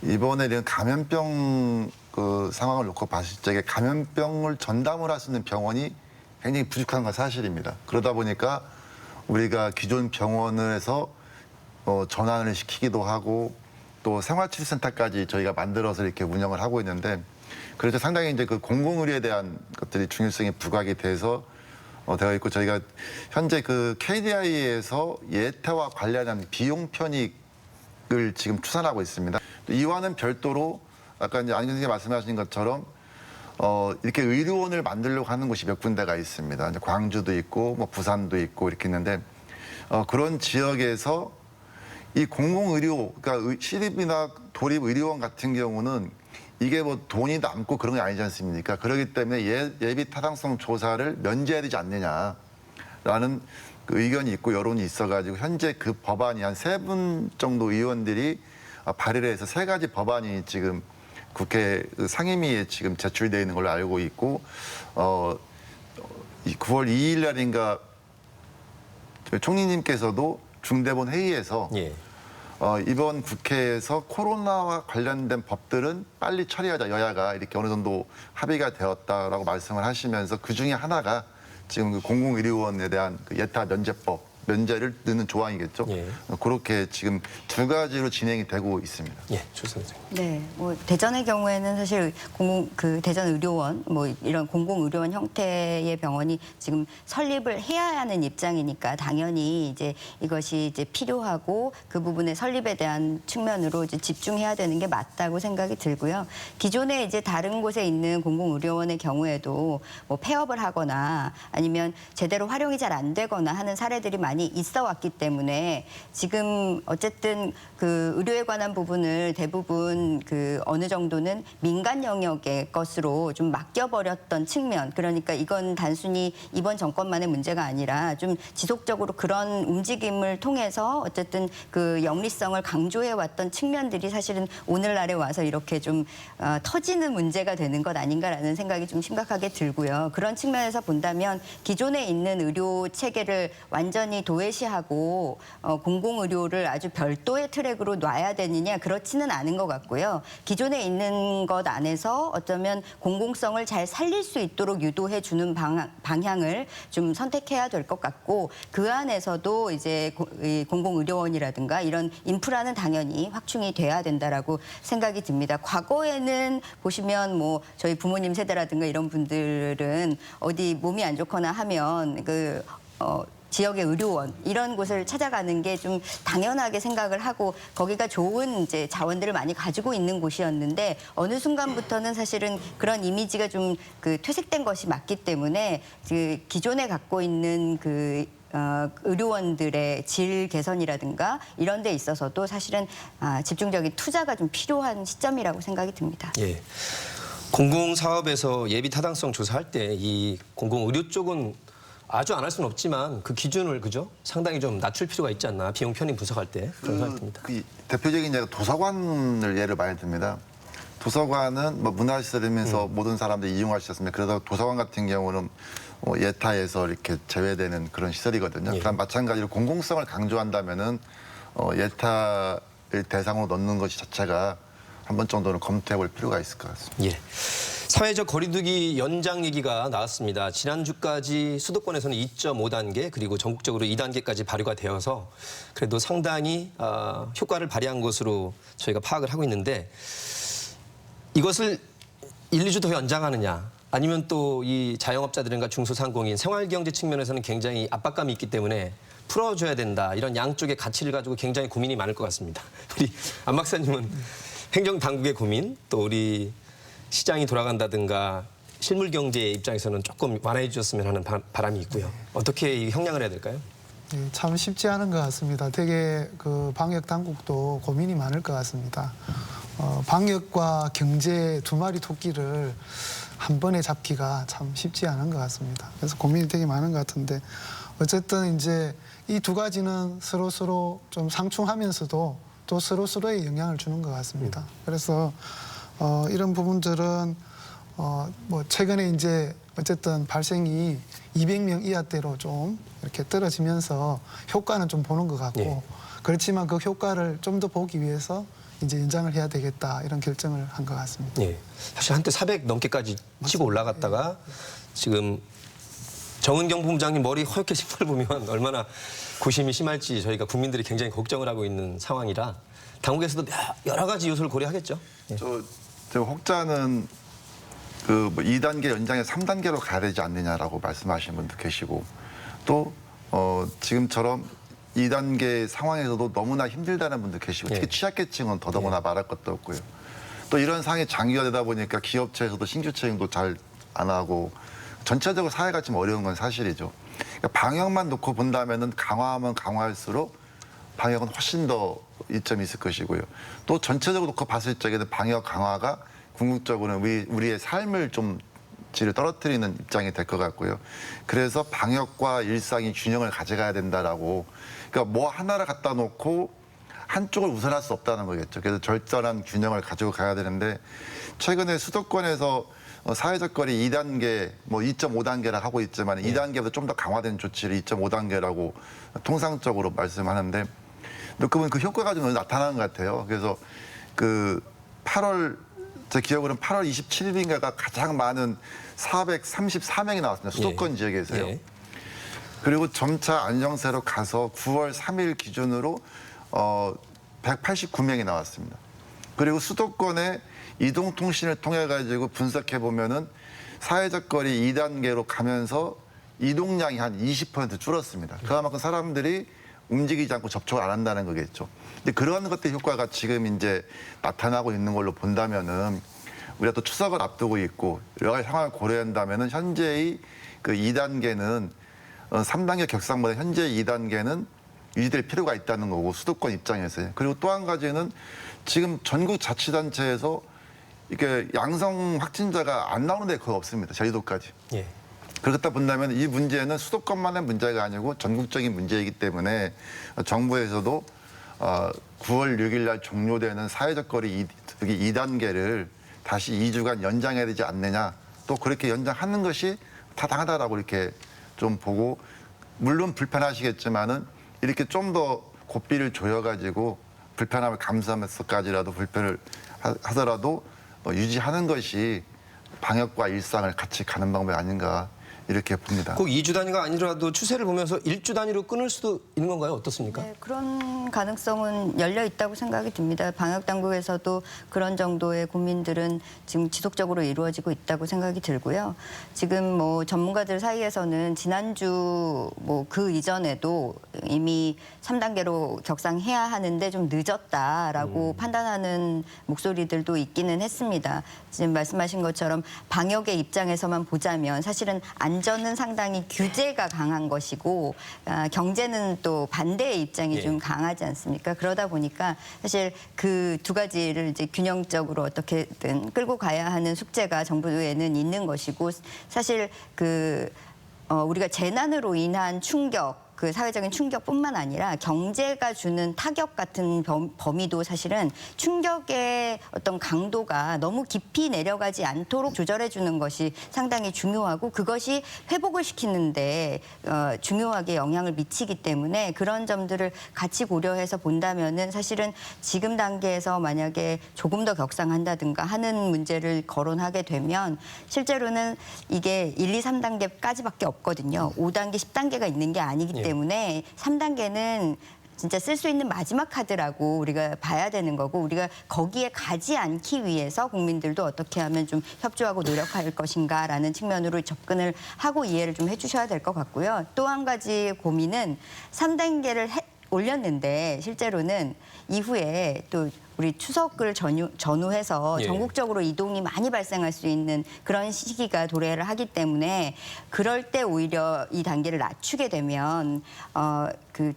이번에 이런 감염병 그 상황을 놓고 봤을 적에 감염병을 전담을 할 수 있는 병원이 굉장히 부족한 건 사실입니다. 그러다 보니까 우리가 기존 병원에서 전환을 시키기도 하고 또 생활치료센터까지 저희가 만들어서 이렇게 운영을 하고 있는데 그래서 상당히 이제 그 공공의료에 대한 것들이 중요성이 부각이 돼서 되어 있고 저희가 현재 그 KDI에서 예타와 관련한 비용 편익을 지금 추산하고 있습니다. 이와는 별도로 아까 이제 안 교수님이 말씀하신 것처럼 이렇게 의료원을 만들려고 하는 곳이 몇 군데가 있습니다. 이제 광주도 있고 뭐 부산도 있고 이렇게 있는데 그런 지역에서 이 공공의료, 그러니까 시립이나 도립의료원 같은 경우는 이게 뭐 돈이 남고 그런 게 아니지 않습니까? 그렇기 때문에 예비 타당성 조사를 면제해야 되지 않느냐라는 그 의견이 있고 여론이 있어가지고 현재 그 법안이 한 3분 정도 의원들이 발의를 해서 3가지 법안이 지금 국회 상임위에 지금 제출되어 있는 걸로 알고 있고 9월 2일 날인가 총리님께서도 중대본 회의에서 예. 이번 국회에서 코로나와 관련된 법들은 빨리 처리하자 여야가 이렇게 어느 정도 합의가 되었다라고 말씀을 하시면서 그 중에 하나가 지금 그 공공의료원에 대한 그 예타 면제법 면제를 넣는 조항이겠죠. 예. 그렇게 지금 두 가지로 진행이 되고 있습니다. 예, 조 선생님. 네, 뭐 대전의 경우에는 사실 대전 의료원 뭐 이런 공공의료원 형태의 병원이 지금 설립을 해야 하는 입장이니까 당연히 이제 이것이 이제 필요하고 그 부분의 설립에 대한 측면으로 이제 집중해야 되는 게 맞다고 생각이 들고요. 기존에 이제 다른 곳에 있는 공공의료원의 경우에도 뭐 폐업을 하거나 아니면 제대로 활용이 잘 안 되거나 하는 사례들이 많이 있어 왔기 때문에 지금 어쨌든 그 의료에 관한 부분을 대부분 그 어느 정도는 민간 영역의 것으로 좀 맡겨버렸던 측면, 그러니까 이건 단순히 이번 정권만의 문제가 아니라 좀 지속적으로 그런 움직임을 통해서 어쨌든 그 영리성을 강조해 왔던 측면들이 사실은 오늘날에 와서 이렇게 좀 터지는 문제가 되는 것 아닌가라는 생각이 좀 심각하게 들고요. 그런 측면에서 본다면 기존에 있는 의료 체계를 완전히 도외시하고 공공의료를 아주 별도의 트랙으로 놔야 되느냐, 그렇지는 않은 것 같고요. 기존에 있는 것 안에서 어쩌면 공공성을 잘 살릴 수 있도록 유도해 주는 방향을 좀 선택해야 될 것 같고, 그 안에서도 이제 공공의료원이라든가 이런 인프라는 당연히 확충이 돼야 된다라고 생각이 듭니다. 과거에는 보시면 뭐 저희 부모님 세대라든가 이런 분들은 어디 몸이 안 좋거나 하면 지역의 의료원 이런 곳을 찾아가는 게 좀 당연하게 생각을 하고 거기가 좋은 이제 자원들을 많이 가지고 있는 곳이었는데 어느 순간부터는 사실은 그런 이미지가 좀 그 퇴색된 것이 맞기 때문에 그 기존에 갖고 있는 그 의료원들의 질 개선이라든가 이런 데 있어서도 사실은 집중적인 투자가 좀 필요한 시점이라고 생각이 듭니다. 예. 공공사업에서 예비 타당성 조사할 때 이 공공의료 쪽은 아주 안 할 수는 없지만 그 기준을 그죠? 상당히 좀 낮출 필요가 있지 않나, 비용 편익 분석할 때 그런 생각이 듭니다. 그 대표적인 예가 도서관을 예를 많이 듭니다. 도서관은 뭐 문화시설이면서 모든 사람들이 이용할 수 있습니다. 그래서 도서관 같은 경우는 예타에서 이렇게 제외되는 그런 시설이거든요. 예. 그럼 마찬가지로 공공성을 강조한다면은 예타를 대상으로 넣는 것이 자체가 한 번 정도는 검토해 볼 필요가 있을 것 같습니다. 예. 사회적 거리두기 연장 얘기가 나왔습니다. 지난주까지 수도권에서는 2.5단계 그리고 전국적으로 2단계까지 발효가 되어서 그래도 상당히 효과를 발휘한 것으로 저희가 파악을 하고 있는데 이것을 1, 2주 더 연장하느냐 아니면 또 이 자영업자들과 중소상공인 생활경제 측면에서는 굉장히 압박감이 있기 때문에 풀어줘야 된다. 이런 양쪽의 가치를 가지고 굉장히 고민이 많을 것 같습니다. 우리 안 박사님은 행정당국의 고민 또 우리 시장이 돌아간다든가 실물 경제의 입장에서는 조금 완화해 주셨으면 하는 바람이 있고요. 어떻게 형량을 해야 될까요? 예, 참 쉽지 않은 것 같습니다. 되게 그 방역 당국도 고민이 많을 것 같습니다. 방역과 경제 두 마리 토끼를 한 번에 잡기가 참 쉽지 않은 것 같습니다. 그래서 고민이 되게 많은 것 같은데 어쨌든 이제 이 두 가지는 서로 좀 상충하면서도 또 서로의 영향을 주는 것 같습니다. 그래서 이런 부분들은 뭐 최근에 이제 어쨌든 발생이 200명 이하대로 좀 이렇게 떨어지면서 효과는 좀 보는 것 같고 네. 그렇지만 그 효과를 좀 더 보기 위해서 이제 연장을 해야 되겠다 이런 결정을 한 것 같습니다. 예. 사실 한때 400 넘게까지 치고 올라갔다가 지금 정은경 본부장님 머리 허옇게 진 걸 보면 얼마나 고심이 심할지 저희가 국민들이 굉장히 걱정을 하고 있는 상황이라 당국에서도 여러 가지 요소를 고려하겠죠. 예. 저 혹자는 그 뭐 2단계 연장에 3단계로 가야 되지 않느냐라고 말씀하시는 분도 계시고 또 지금처럼 2단계 상황에서도 너무나 힘들다는 분도 계시고 특히 예. 취약계층은 더더구나 말할 것도 없고요. 또 이런 상황이 장기화되다 보니까 기업체에서도 신규 채용도 잘 안 하고 전체적으로 사회가 좀 어려운 건 사실이죠. 그러니까 방역만 놓고 본다면은 강화하면 강화할수록 방역은 훨씬 더 이점이 있을 것이고요. 또 전체적으로 놓고 봤을 적에는 방역 강화가 궁극적으로는 우리의 삶을 좀 질을 떨어뜨리는 입장이 될 것 같고요. 그래서 방역과 일상이 균형을 가져가야 된다라고. 그러니까 뭐 하나를 갖다 놓고 한쪽을 우선할 수 없다는 거겠죠. 그래서 절절한 균형을 가지고 가야 되는데 최근에 수도권에서 사회적 거리 2단계, 뭐 2.5단계라 하고 있지만 2단계보다 좀 더 강화된 조치를 2.5단계라고 통상적으로 말씀하는데 그분 그 효과가 좀 나타나는 것 같아요. 그래서 그 8월 제 기억으로는 8월 27일인가가 가장 많은 434명이 나왔습니다. 수도권 예. 지역에서요. 예. 그리고 점차 안정세로 가서 9월 3일 기준으로 189명이 나왔습니다. 그리고 수도권의 이동통신을 통해 가지고 분석해 보면은 사회적 거리 2단계로 가면서 이동량이 한 20% 줄었습니다. 그만큼 사람들이 움직이지 않고 접촉을 안 한다는 거겠죠. 근데 그러한 것들의 효과가 지금 이제 나타나고 있는 걸로 본다면은 우리가 또 추석을 앞두고 있고 여러 가지 상황을 고려한다면은 현재의 그 2단계는 3단계 격상보다 현재 2단계는 유지될 필요가 있다는 거고 수도권 입장에서요. 그리고 또 한 가지는 지금 전국 자치단체에서 이렇게 양성 확진자가 안 나오는 데 거의 없습니다. 제주도까지. 예. 그렇다 본다면 이 문제는 수도권만의 문제가 아니고 전국적인 문제이기 때문에 정부에서도 9월 6일 날 종료되는 사회적 거리 2단계를 다시 2주간 연장해야 되지 않느냐. 또 그렇게 연장하는 것이 타당하다라고 이렇게 좀 보고 물론 불편하시겠지만은 이렇게 좀 더 고삐를 조여가지고 불편함을 감수하면서까지라도 불편을 하더라도 유지하는 것이 방역과 일상을 같이 가는 방법이 아닌가 이렇게 봅니다. 꼭 2주 단위가 아니라도 추세를 보면서 1주 단위로 끊을 수도 있는 건가요? 어떻습니까? 네, 그런 가능성은 열려 있다고 생각이 듭니다. 방역 당국에서도 그런 정도의 고민들은 지금 지속적으로 이루어지고 있다고 생각이 들고요. 지금 뭐 전문가들 사이에서는 지난주 뭐 그 이전에도 이미 3단계로 격상해야 하는데 좀 늦었다라고 판단하는 목소리들도 있기는 했습니다. 지금 말씀하신 것처럼 방역의 입장에서만 보자면 사실은 안전은 상당히 규제가 강한 것이고 경제는 또 반대의 입장이 좀 강하지 않습니까? 그러다 보니까 사실 그 두 가지를 이제 균형적으로 어떻게든 끌고 가야 하는 숙제가 정부에는 있는 것이고 사실 우리가 재난으로 인한 충격 그 사회적인 충격뿐만 아니라 경제가 주는 타격 같은 범위도 사실은 충격의 어떤 강도가 너무 깊이 내려가지 않도록 조절해 주는 것이 상당히 중요하고 그것이 회복을 시키는데 중요하게 영향을 미치기 때문에 그런 점들을 같이 고려해서 본다면은 사실은 지금 단계에서 만약에 조금 더 격상한다든가 하는 문제를 거론하게 되면 실제로는 이게 1, 2, 3단계까지밖에 없거든요. 5단계, 10단계가 있는 게 아니기 때문에 3단계는 진짜 쓸 수 있는 마지막 카드라고 우리가 봐야 되는 거고 우리가 거기에 가지 않기 위해서 국민들도 어떻게 하면 좀 협조하고 노력할 것인가라는 측면으로 접근을 하고 이해를 좀 해주셔야 될 것 같고요. 또 한 가지 고민은 3단계를 올렸는데 실제로는 이후에 또 우리 추석을 전후해서 전국적으로 이동이 많이 발생할 수 있는 그런 시기가 도래를 하기 때문에 그럴 때 오히려 이 단계를 낮추게 되면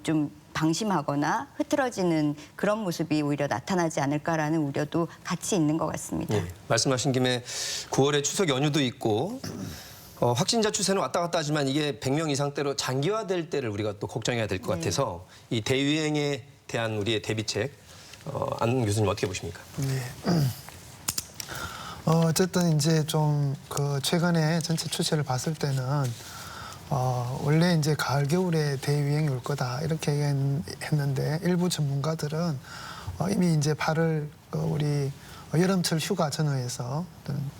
좀 방심하거나 흐트러지는 그런 모습이 오히려 나타나지 않을까라는 우려도 같이 있는 것 같습니다. 예, 말씀하신 김에 9월에 추석 연휴도 있고 확진자 추세는 왔다 갔다 하지만 이게 100명 이상대로 장기화될 때를 우리가 또 걱정해야 될 것 같아서 이 대유행에 대한 우리의 대비책 안 교수님 어떻게 보십니까? 네. 어쨌든 이제 좀 최근에 전체 추세를 봤을 때는 원래 이제 가을 겨울에 대유행이 올 거다 이렇게 했는데 일부 전문가들은 이미 이제 8월 우리 여름철 휴가 전후에서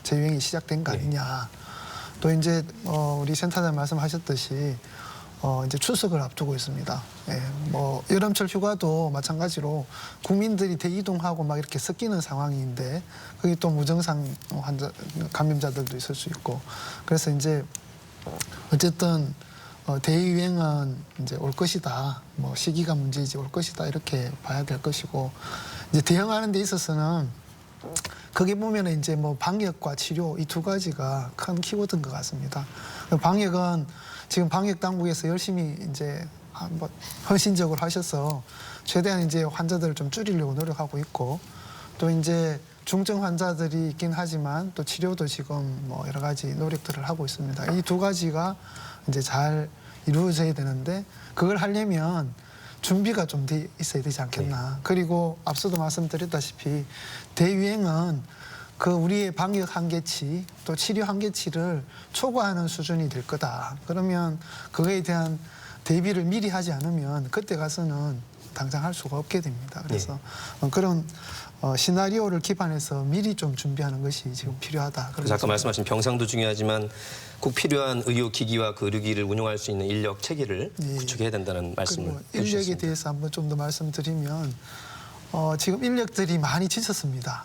재유행이 시작된 거 아니냐. 또 이제 우리 센터장 말씀하셨듯이 이제 추석을 앞두고 있습니다. 예, 뭐 여름철 휴가도 마찬가지로 국민들이 대이동하고 막 이렇게 섞이는 상황인데 거기 또 무증상 감염자들도 있을 수 있고 그래서 이제 어쨌든 대유행은 이제 올 것이다. 뭐 시기가 문제이지 올 것이다 이렇게 봐야 될 것이고 이제 대응하는 데 있어서는 거기 보면 이제 뭐 방역과 치료 이 두 가지가 큰 키워드인 것 같습니다. 방역은 지금 방역 당국에서 열심히 이제 한번 헌신적으로 하셔서 최대한 이제 환자들을 좀 줄이려고 노력하고 있고 또 이제 중증 환자들이 있긴 하지만 또 치료도 지금 뭐 여러 가지 노력들을 하고 있습니다. 이 두 가지가 이제 잘 이루어져야 되는데 그걸 하려면 준비가 좀 돼 있어야 되지 않겠나. 그리고 앞서도 말씀드렸다시피 대유행은 우리의 방역 한계치 또 치료 한계치를 초과하는 수준이 될 거다. 그러면 그거에 대한 대비를 미리 하지 않으면 그때 가서는 당장 할 수가 없게 됩니다. 그래서 그런 시나리오를 기반해서 미리 좀 준비하는 것이 지금 필요하다. 그래서 아까 말씀하신 병상도 중요하지만 꼭 필요한 의료기기와 그 의료기기를 운용할 수 있는 인력 체계를 구축해야 된다는 말씀을 그리고 인력에 해주셨습니다. 대해서 한번 좀 더 말씀드리면 지금 인력들이 많이 지쳤습니다.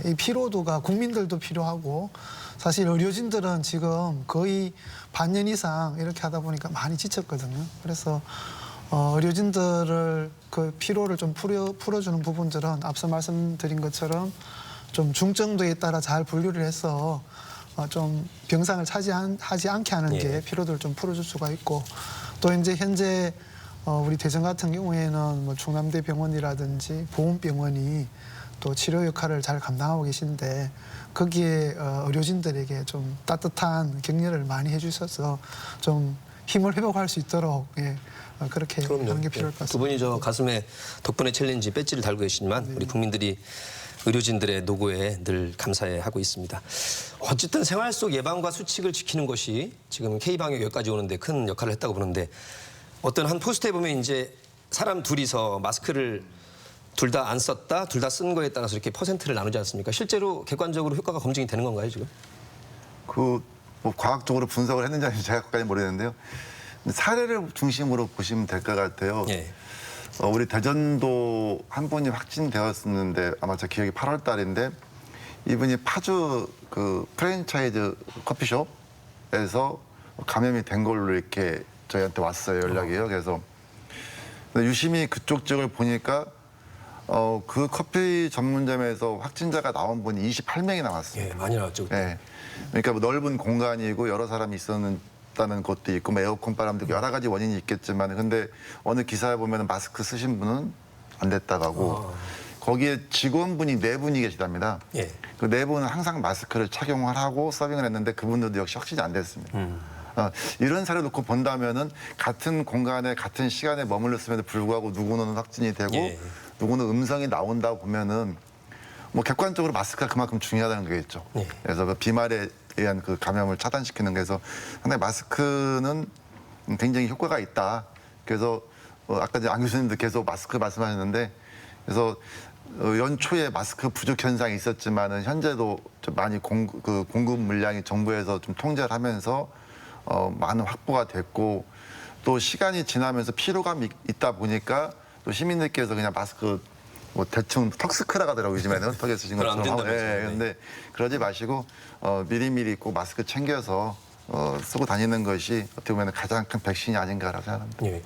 이 피로도가 국민들도 필요하고 사실 의료진들은 지금 거의 반년 이상 이렇게 하다 보니까 많이 지쳤거든요. 그래서 의료진들을 그 피로를 좀 풀어주는 부분들은 앞서 말씀드린 것처럼 좀 중증도에 따라 잘 분류를 해서 좀 병상을 차지하지 않게 하는 게 피로도를 좀 풀어줄 수가 있고 또 이제 현재 우리 대전 같은 경우에는 뭐 충남대 병원이라든지 보훈병원이 또 치료 역할을 잘 감당하고 계신데 거기에 의료진들에게 좀 따뜻한 격려를 많이 해주셔서 좀 힘을 회복할 수 있도록 그렇게 하는 게 필요할 것 같습니다. 두 분이 저 가슴에 덕분에 챌린지 배지를 달고 계시지만 우리 국민들이 의료진들의 노고에 늘 감사해하고 있습니다. 어쨌든 생활 속 예방과 수칙을 지키는 것이 지금 K방역 여기까지 오는데 큰 역할을 했다고 보는데 어떤 한 포스트에 보면 이제 사람 둘이서 마스크를 둘 다 안 썼다, 둘 다 쓴 거에 따라서 이렇게 퍼센트를 나누지 않습니까? 실제로 객관적으로 효과가 검증이 되는 건가요, 지금? 뭐 과학적으로 분석을 했는지 아닌지 제가 그까지 모르겠는데요. 사례를 중심으로 보시면 될 것 같아요. 예. 우리 대전도 한 분이 확진되었었는데 아마 제 기억이 8월 달인데 이분이 파주 그 프랜차이즈 커피숍에서 감염이 된 걸로 이렇게 저희한테 왔어요, 연락이요. 그래서 유심히 그쪽 쪽을 보니까 그 커피 전문점에서 확진자가 나온 분이 28명이 나왔어요. 예, 많이 나왔죠. 네. 그러니까 뭐 넓은 공간이고 여러 사람이 있었다는 것도 있고 뭐 에어컨 바람도 여러 가지 원인이 있겠지만 근데 어느 기사에 보면 마스크 쓰신 분은 안 됐다고 하고 거기에 직원분이 4분이 계시답니다. 예. 그 4분은 항상 마스크를 착용을 하고 서빙을 했는데 그분들도 역시 확진이 안 됐습니다. 이런 사례 놓고 본다면은 같은 공간에 같은 시간에 머물렀음에도 불구하고 누구는 확진이 되고 예. 누구는 음성이 나온다고 보면은 뭐 객관적으로 마스크가 그만큼 중요하다는 거겠죠. 예. 그래서 그 비말에 의한 그 감염을 차단시키는 거에서 상당히 마스크는 굉장히 효과가 있다. 그래서 아까 이제 안 교수님도 계속 마스크 말씀하셨는데 그래서 연초에 마스크 부족 현상이 있었지만은 현재도 좀 많이 공급 물량이 정부에서 좀 통제를 하면서 많은 확보가 됐고 또 시간이 지나면서 피로감이 있다 보니까 또 시민들께서 그냥 마스크 뭐 대충 턱스크라 하더라고요 요즘에는 턱에 쓰신 그럼 안 것처럼. 된다면서요. 예, 근데 그러지 마시고 미리미리 꼭 마스크 챙겨서 쓰고 다니는 것이 어떻게 보면 가장 큰 백신이 아닌가라고 생각합니다. 예.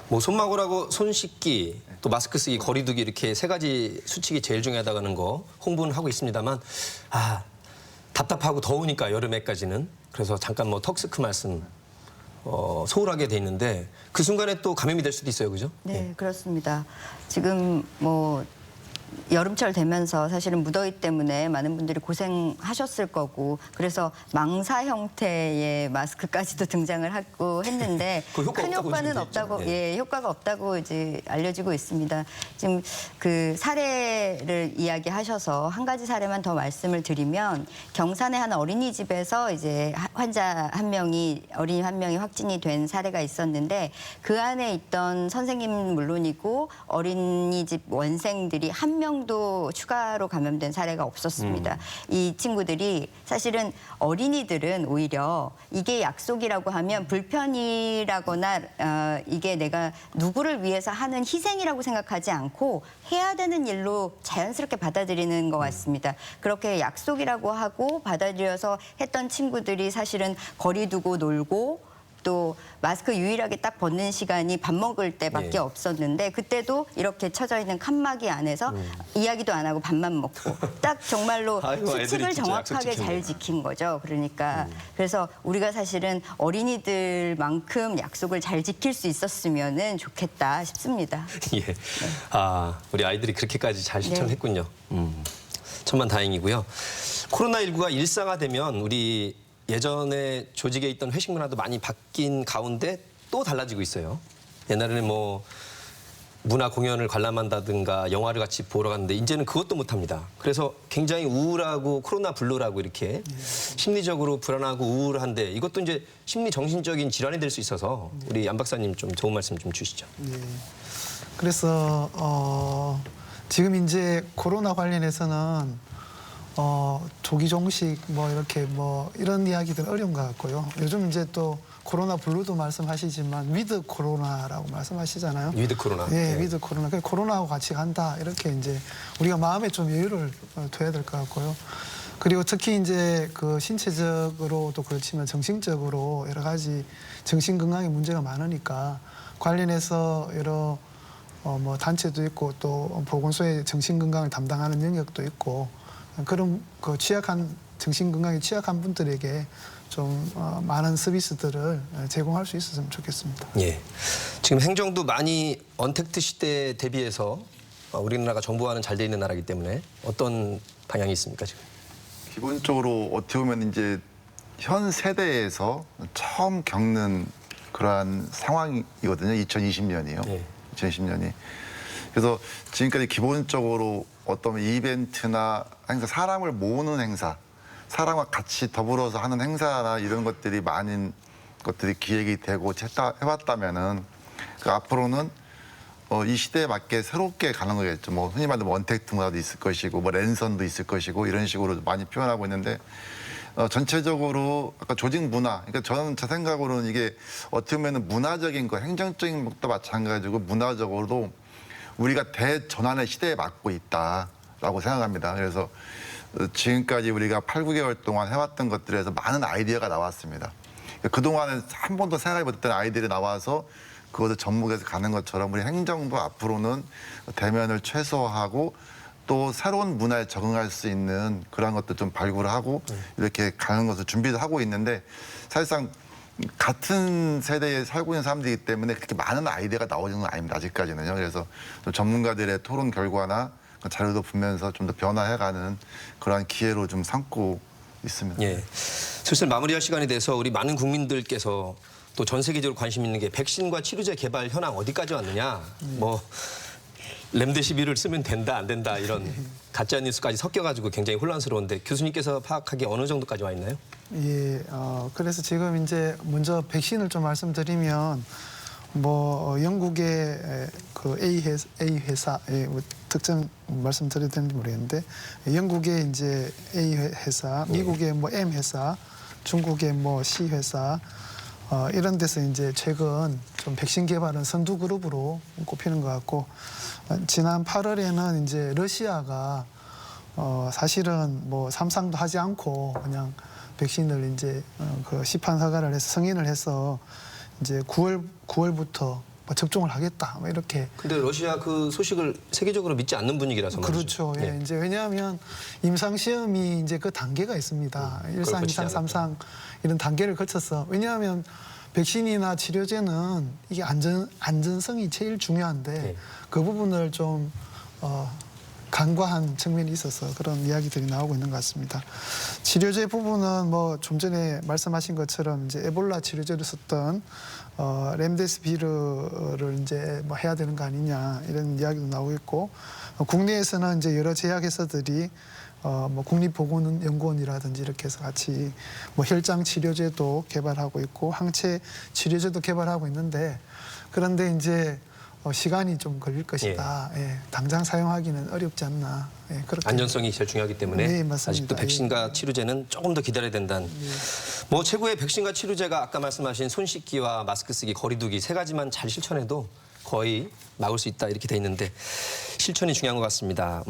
뭐 손마구라고 손 씻기, 또 마스크 쓰기, 거리 두기 이렇게 3가지 수칙이 제일 중요하다는 거 홍보는 하고 있습니다만 답답하고 더우니까 여름에까지는 그래서 잠깐 뭐 턱스크 말씀 소홀하게 돼 있는데 그 순간에 또 감염이 될 수도 있어요, 그죠? 네, 그렇습니다. 지금 뭐 여름철 되면서 사실은 무더위 때문에 많은 분들이 고생하셨을 거고 그래서 망사 형태의 마스크까지도 등장을 하고 했는데 그 효과 큰 없다고 효과는 지금 돼 없다고 있죠. 예. 효과가 없다고 이제 알려지고 있습니다. 지금 그 사례를 이야기하셔서 한 가지 사례만 더 말씀을 드리면 경산의 한 어린이집에서 이제 어린이 한 명이 확진이 된 사례가 있었는데 그 안에 있던 선생님은 물론이고 어린이집 원생들이 한 명도 추가로 감염된 사례가 없었습니다. 이 친구들이 사실은 어린이들은 오히려 이게 약속이라고 하면 불편이라거나 이게 내가 누구를 위해서 하는 희생이라고 생각하지 않고 해야 되는 일로 자연스럽게 받아들이는 것 같습니다. 그렇게 약속이라고 하고 받아들여서 했던 친구들이 사실은 거리 두고 놀고 또 마스크 유일하게 딱 벗는 시간이 밥 먹을 때밖에 없었는데 그때도 이렇게 쳐져 있는 칸막이 안에서 이야기도 안 하고 밥만 먹고 딱 정말로 아이고, 애들이 수칙을 진짜 약속 정확하게 지키는 잘 거야. 지킨 거죠. 그러니까 그래서 우리가 사실은 어린이들만큼 약속을 잘 지킬 수 있었으면 좋겠다 싶습니다. 예. 우리 아이들이 그렇게까지 잘 실천했군요. 천만 다행이고요. 코로나19가 일상화되면 우리 예전에 조직에 있던 회식 문화도 많이 바뀐 가운데 또 달라지고 있어요. 옛날에는 뭐 문화 공연을 관람한다든가 영화를 같이 보러 갔는데 이제는 그것도 못합니다. 그래서 굉장히 우울하고 코로나 블루라고 이렇게 심리적으로 불안하고 우울한데 이것도 이제 심리 정신적인 질환이 될 수 있어서 우리 양 박사님 좀 좋은 말씀 좀 주시죠. 네. 그래서 지금 이제 코로나 관련해서는 조기 종식 뭐 이렇게 뭐 이런 이야기들 어려운 것 같고요. 요즘 이제 또 코로나 블루도 말씀하시지만 위드 코로나라고 말씀하시잖아요. 위드 코로나. 예, 위드 코로나. 그 코로나하고 같이 간다. 이렇게 이제 우리가 마음에 좀 여유를 둬야 될 것 같고요. 그리고 특히 이제 그 신체적으로도 그렇지만 정신적으로 여러 가지 정신 건강에 문제가 많으니까 관련해서 여러 뭐 단체도 있고 또 보건소의 정신 건강을 담당하는 영역도 있고 그런 그 취약한 정신 건강에 취약한 분들에게 좀 많은 서비스들을 제공할 수 있었으면 좋겠습니다. 예. 지금 행정도 많이 언택트 시대에 대비해서 우리나라가 정보화는 잘 돼 있는 나라이기 때문에 어떤 방향이 있습니까 지금? 기본적으로 어떻게 보면 이제 현 세대에서 처음 겪는 그러한 상황이거든요. 2020년이요. 네. 2020년이. 그래서 지금까지 기본적으로 어떤 이벤트나 행사, 사람을 모으는 행사, 사람과 같이 더불어서 하는 행사나 이런 것들이 많은 것들이 기획이 되고 해왔다면은 그 앞으로는 이 시대에 맞게 새롭게 가는 거겠죠. 뭐 흔히 말하는 원택트 문화도 있을 것이고, 뭐 랜선도 있을 것이고 이런 식으로 많이 표현하고 있는데 전체적으로 아까 조직 문화. 그러니까 저는 제 생각으로는 이게 어떻게 보면 문화적인 거, 행정적인 것도 마찬가지고 문화적으로도 우리가 대전환의 시대에 맞고 있다라고 생각합니다. 그래서 지금까지 우리가 8, 9개월 동안 해왔던 것들에서 많은 아이디어가 나왔습니다. 그동안은 한 번도 생각해 못했던 아이디어가 나와서 그것을 접목해서 가는 것처럼 우리 행정도 앞으로는 대면을 최소화하고 또 새로운 문화에 적응할 수 있는 그런 것도 좀 발굴하고 이렇게 가는 것을 준비도 하고 있는데 사실상 같은 세대에 살고 있는 사람들이기 때문에 그렇게 많은 아이디어가 나오는 건 아닙니다. 아직까지는요. 그래서 좀 전문가들의 토론 결과나 자료도 보면서 좀 더 변화해가는 그러한 기회로 좀 삼고 있습니다. 예. 슬슬 마무리할 시간이 돼서 우리 많은 국민들께서 또 전 세계적으로 관심 있는 게 백신과 치료제 개발 현황 어디까지 왔느냐. 뭐 렘데시비를 쓰면 된다 안 된다 이런 가짜 뉴스까지 섞여가지고 굉장히 혼란스러운데 교수님께서 파악하기에 어느 정도까지 와 있나요? 예, 그래서 지금 이제 먼저 백신을 좀 말씀드리면 뭐 영국의 그 A 회사 뭐 특정 말씀드려도 되는지 모르겠는데 영국의 이제 A 회사, 미국의 뭐 M 회사, 중국의 뭐 C 회사 이런 데서 이제 최근 좀 백신 개발은 선두 그룹으로 꼽히는 것 같고 지난 8월에는 이제 러시아가 사실은 뭐 삼상도 하지 않고 그냥 백신을 이제 그 시판 허가를 해서 승인을 해서 이제 9월부터 뭐 접종을 하겠다 뭐 이렇게. 근데 러시아 그 소식을 세계적으로 믿지 않는 분위기라서 말이죠. 그렇죠. 예. 이제 왜냐하면 임상 시험이 이제 그 단계가 있습니다. 1상, 2상, 3상 이런 단계를 거쳐서 왜냐하면 백신이나 치료제는 이게 안전성이 제일 중요한데 네. 그 부분을 좀 간과한 측면이 있어서 그런 이야기들이 나오고 있는 것 같습니다. 치료제 부분은 뭐 좀 전에 말씀하신 것처럼 이제 에볼라 치료제로 썼던 렘데시비르를 이제 뭐 해야 되는 거 아니냐 이런 이야기도 나오고 있고 국내에서는 이제 여러 제약회사들이 뭐 국립보건연구원이라든지 이렇게 해서 같이 뭐 혈장 치료제도 개발하고 있고 항체 치료제도 개발하고 있는데 그런데 이제 시간이 좀 걸릴 것이다. 예, 당장 사용하기는 어렵지 않나. 예, 그렇게. 안전성이 제일 중요하기 때문에 네, 맞습니다. 아직도 백신과 치료제는 조금 더 기다려야 된다는. 뭐 최고의 백신과 치료제가 아까 말씀하신 손 씻기와 마스크 쓰기, 거리 두기 세 가지만 잘 실천해도 거의 막을 수 있다 이렇게 돼 있는데 실천이 중요한 것 같습니다.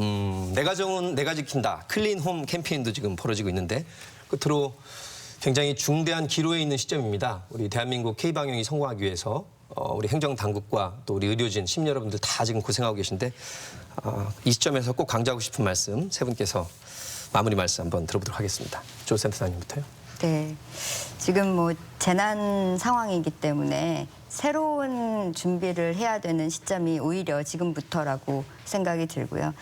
내가 정은 내가 지킨다. 클린홈 캠페인도 지금 벌어지고 있는데 끝으로 굉장히 중대한 기로에 있는 시점입니다. 우리 대한민국 K방역이 성공하기 위해서 우리 행정당국과 또 우리 의료진, 시민 여러분들 다 지금 고생하고 계신데 이 시점에서 꼭 강조하고 싶은 말씀 세 분께서 마무리 말씀 한번 들어보도록 하겠습니다. 조 센터장님부터요. 네, 지금 뭐 재난 상황이기 때문에 새로운 준비를 해야 되는 시점이 오히려 지금부터라고 생각이 들고요.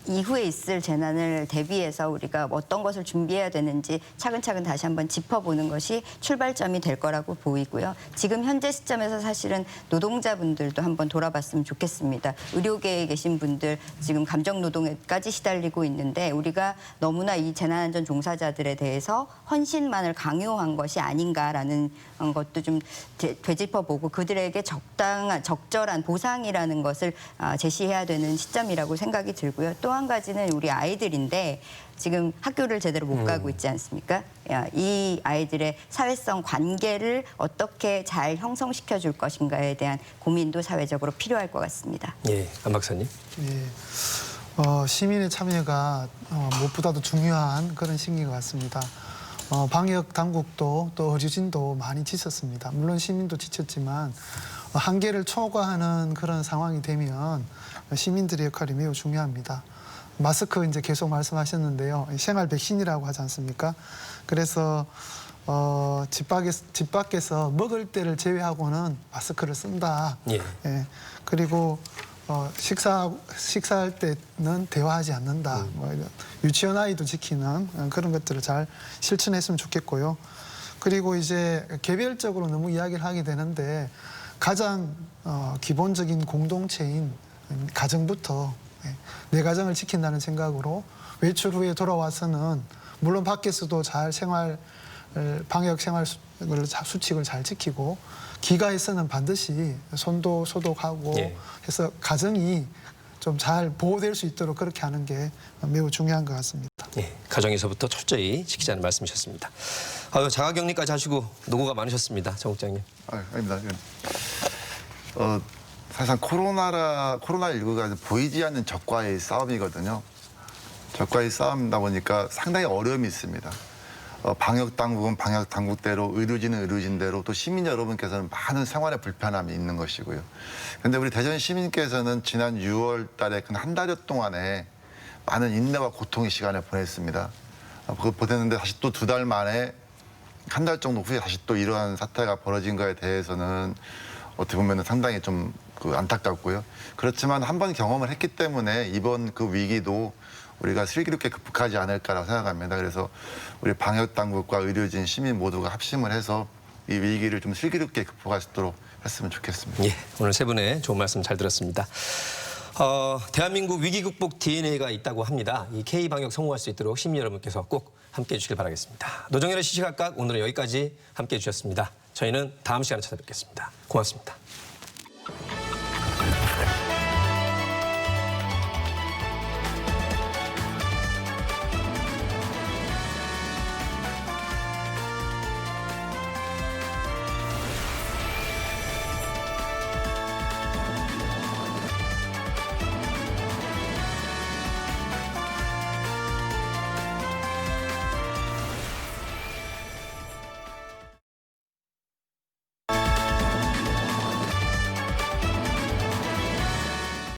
이후에 있을 재난을 대비해서 우리가 어떤 것을 준비해야 되는지 차근차근 다시 한번 짚어보는 것이 출발점이 될 거라고 보이고요. 지금 현재 시점에서 사실은 노동자분들도 한번 돌아봤으면 좋겠습니다. 의료계에 계신 분들 지금 감정 노동에까지 시달리고 있는데 우리가 너무나 이 재난안전 종사자들에 대해서 헌신만을 강요한 것이 아닌가라는 것도 좀 되짚어보고 그들에게 적절한 보상이라는 것을 제시해야 되는 시점이라고 생각이 들고요. 또 한 가지는 우리 아이들인데 지금 학교를 제대로 못 가고 있지 않습니까? 이 아이들의 사회성 관계를 어떻게 잘 형성시켜 줄 것인가에 대한 고민도 사회적으로 필요할 것 같습니다. 예, 안 박사님. 예, 시민의 참여가 무엇보다도 중요한 그런 시기인 것 같습니다. 방역 당국도 또 의료진도 많이 지쳤습니다. 물론 시민도 지쳤지만 한계를 초과하는 그런 상황이 되면 시민들의 역할이 매우 중요합니다. 마스크 이제 계속 말씀하셨는데요. 생활 백신이라고 하지 않습니까? 그래서 집 밖에서 먹을 때를 제외하고는 마스크를 쓴다. 예. 예. 그리고 식사할 때는 대화하지 않는다. 뭐 이런 유치원 아이도 지키는 그런 것들을 잘 실천했으면 좋겠고요. 그리고 이제 개별적으로 너무 이야기를 하게 되는데 가장 기본적인 공동체인 가정부터 내 가정을 지킨다는 생각으로 외출 후에 돌아와서는 물론 밖에서도 잘 방역 생활 수칙을 잘 지키고 귀가에서는 반드시 손도 소독하고 예. 해서 가정이 좀 잘 보호될 수 있도록 그렇게 하는 게 매우 중요한 것 같습니다. 예, 가정에서부터 철저히 지키자는 말씀이셨습니다. 자가격리까지 하시고 노고가 많으셨습니다. 정 국장님. 아닙니다. 사실상 코로나19가 보이지 않는 적과의 싸움이거든요. 적과의 싸움이다 보니까 상당히 어려움이 있습니다. 방역 당국은 방역 당국대로, 의료진은 의료진대로, 또 시민 여러분께서는 많은 생활의 불편함이 있는 것이고요. 그런데 우리 대전 시민께서는 지난 6월 달에 그 한 달여 동안에 많은 인내와 고통의 시간을 보냈습니다. 그거 보냈는데 다시 또 2달 만에 한 달 정도 후에 다시 또 이러한 사태가 벌어진 거에 대해서는 어떻게 보면 상당히 좀 안타깝고요. 그렇지만 한 번 경험을 했기 때문에 이번 그 위기도 우리가 슬기롭게 극복하지 않을까라고 생각합니다. 그래서 우리 방역당국과 의료진, 시민 모두가 합심을 해서 이 위기를 좀 슬기롭게 극복할 수 있도록 했으면 좋겠습니다. 예, 오늘 세 분의 좋은 말씀 잘 들었습니다. 대한민국 위기 극복 DNA가 있다고 합니다. 이 K방역 성공할 수 있도록 시민 여러분께서 꼭 함께해 주시길 바라겠습니다. 노정현의 시시각각 오늘은 여기까지 함께해 주셨습니다. 저희는 다음 시간에 찾아뵙겠습니다. 고맙습니다.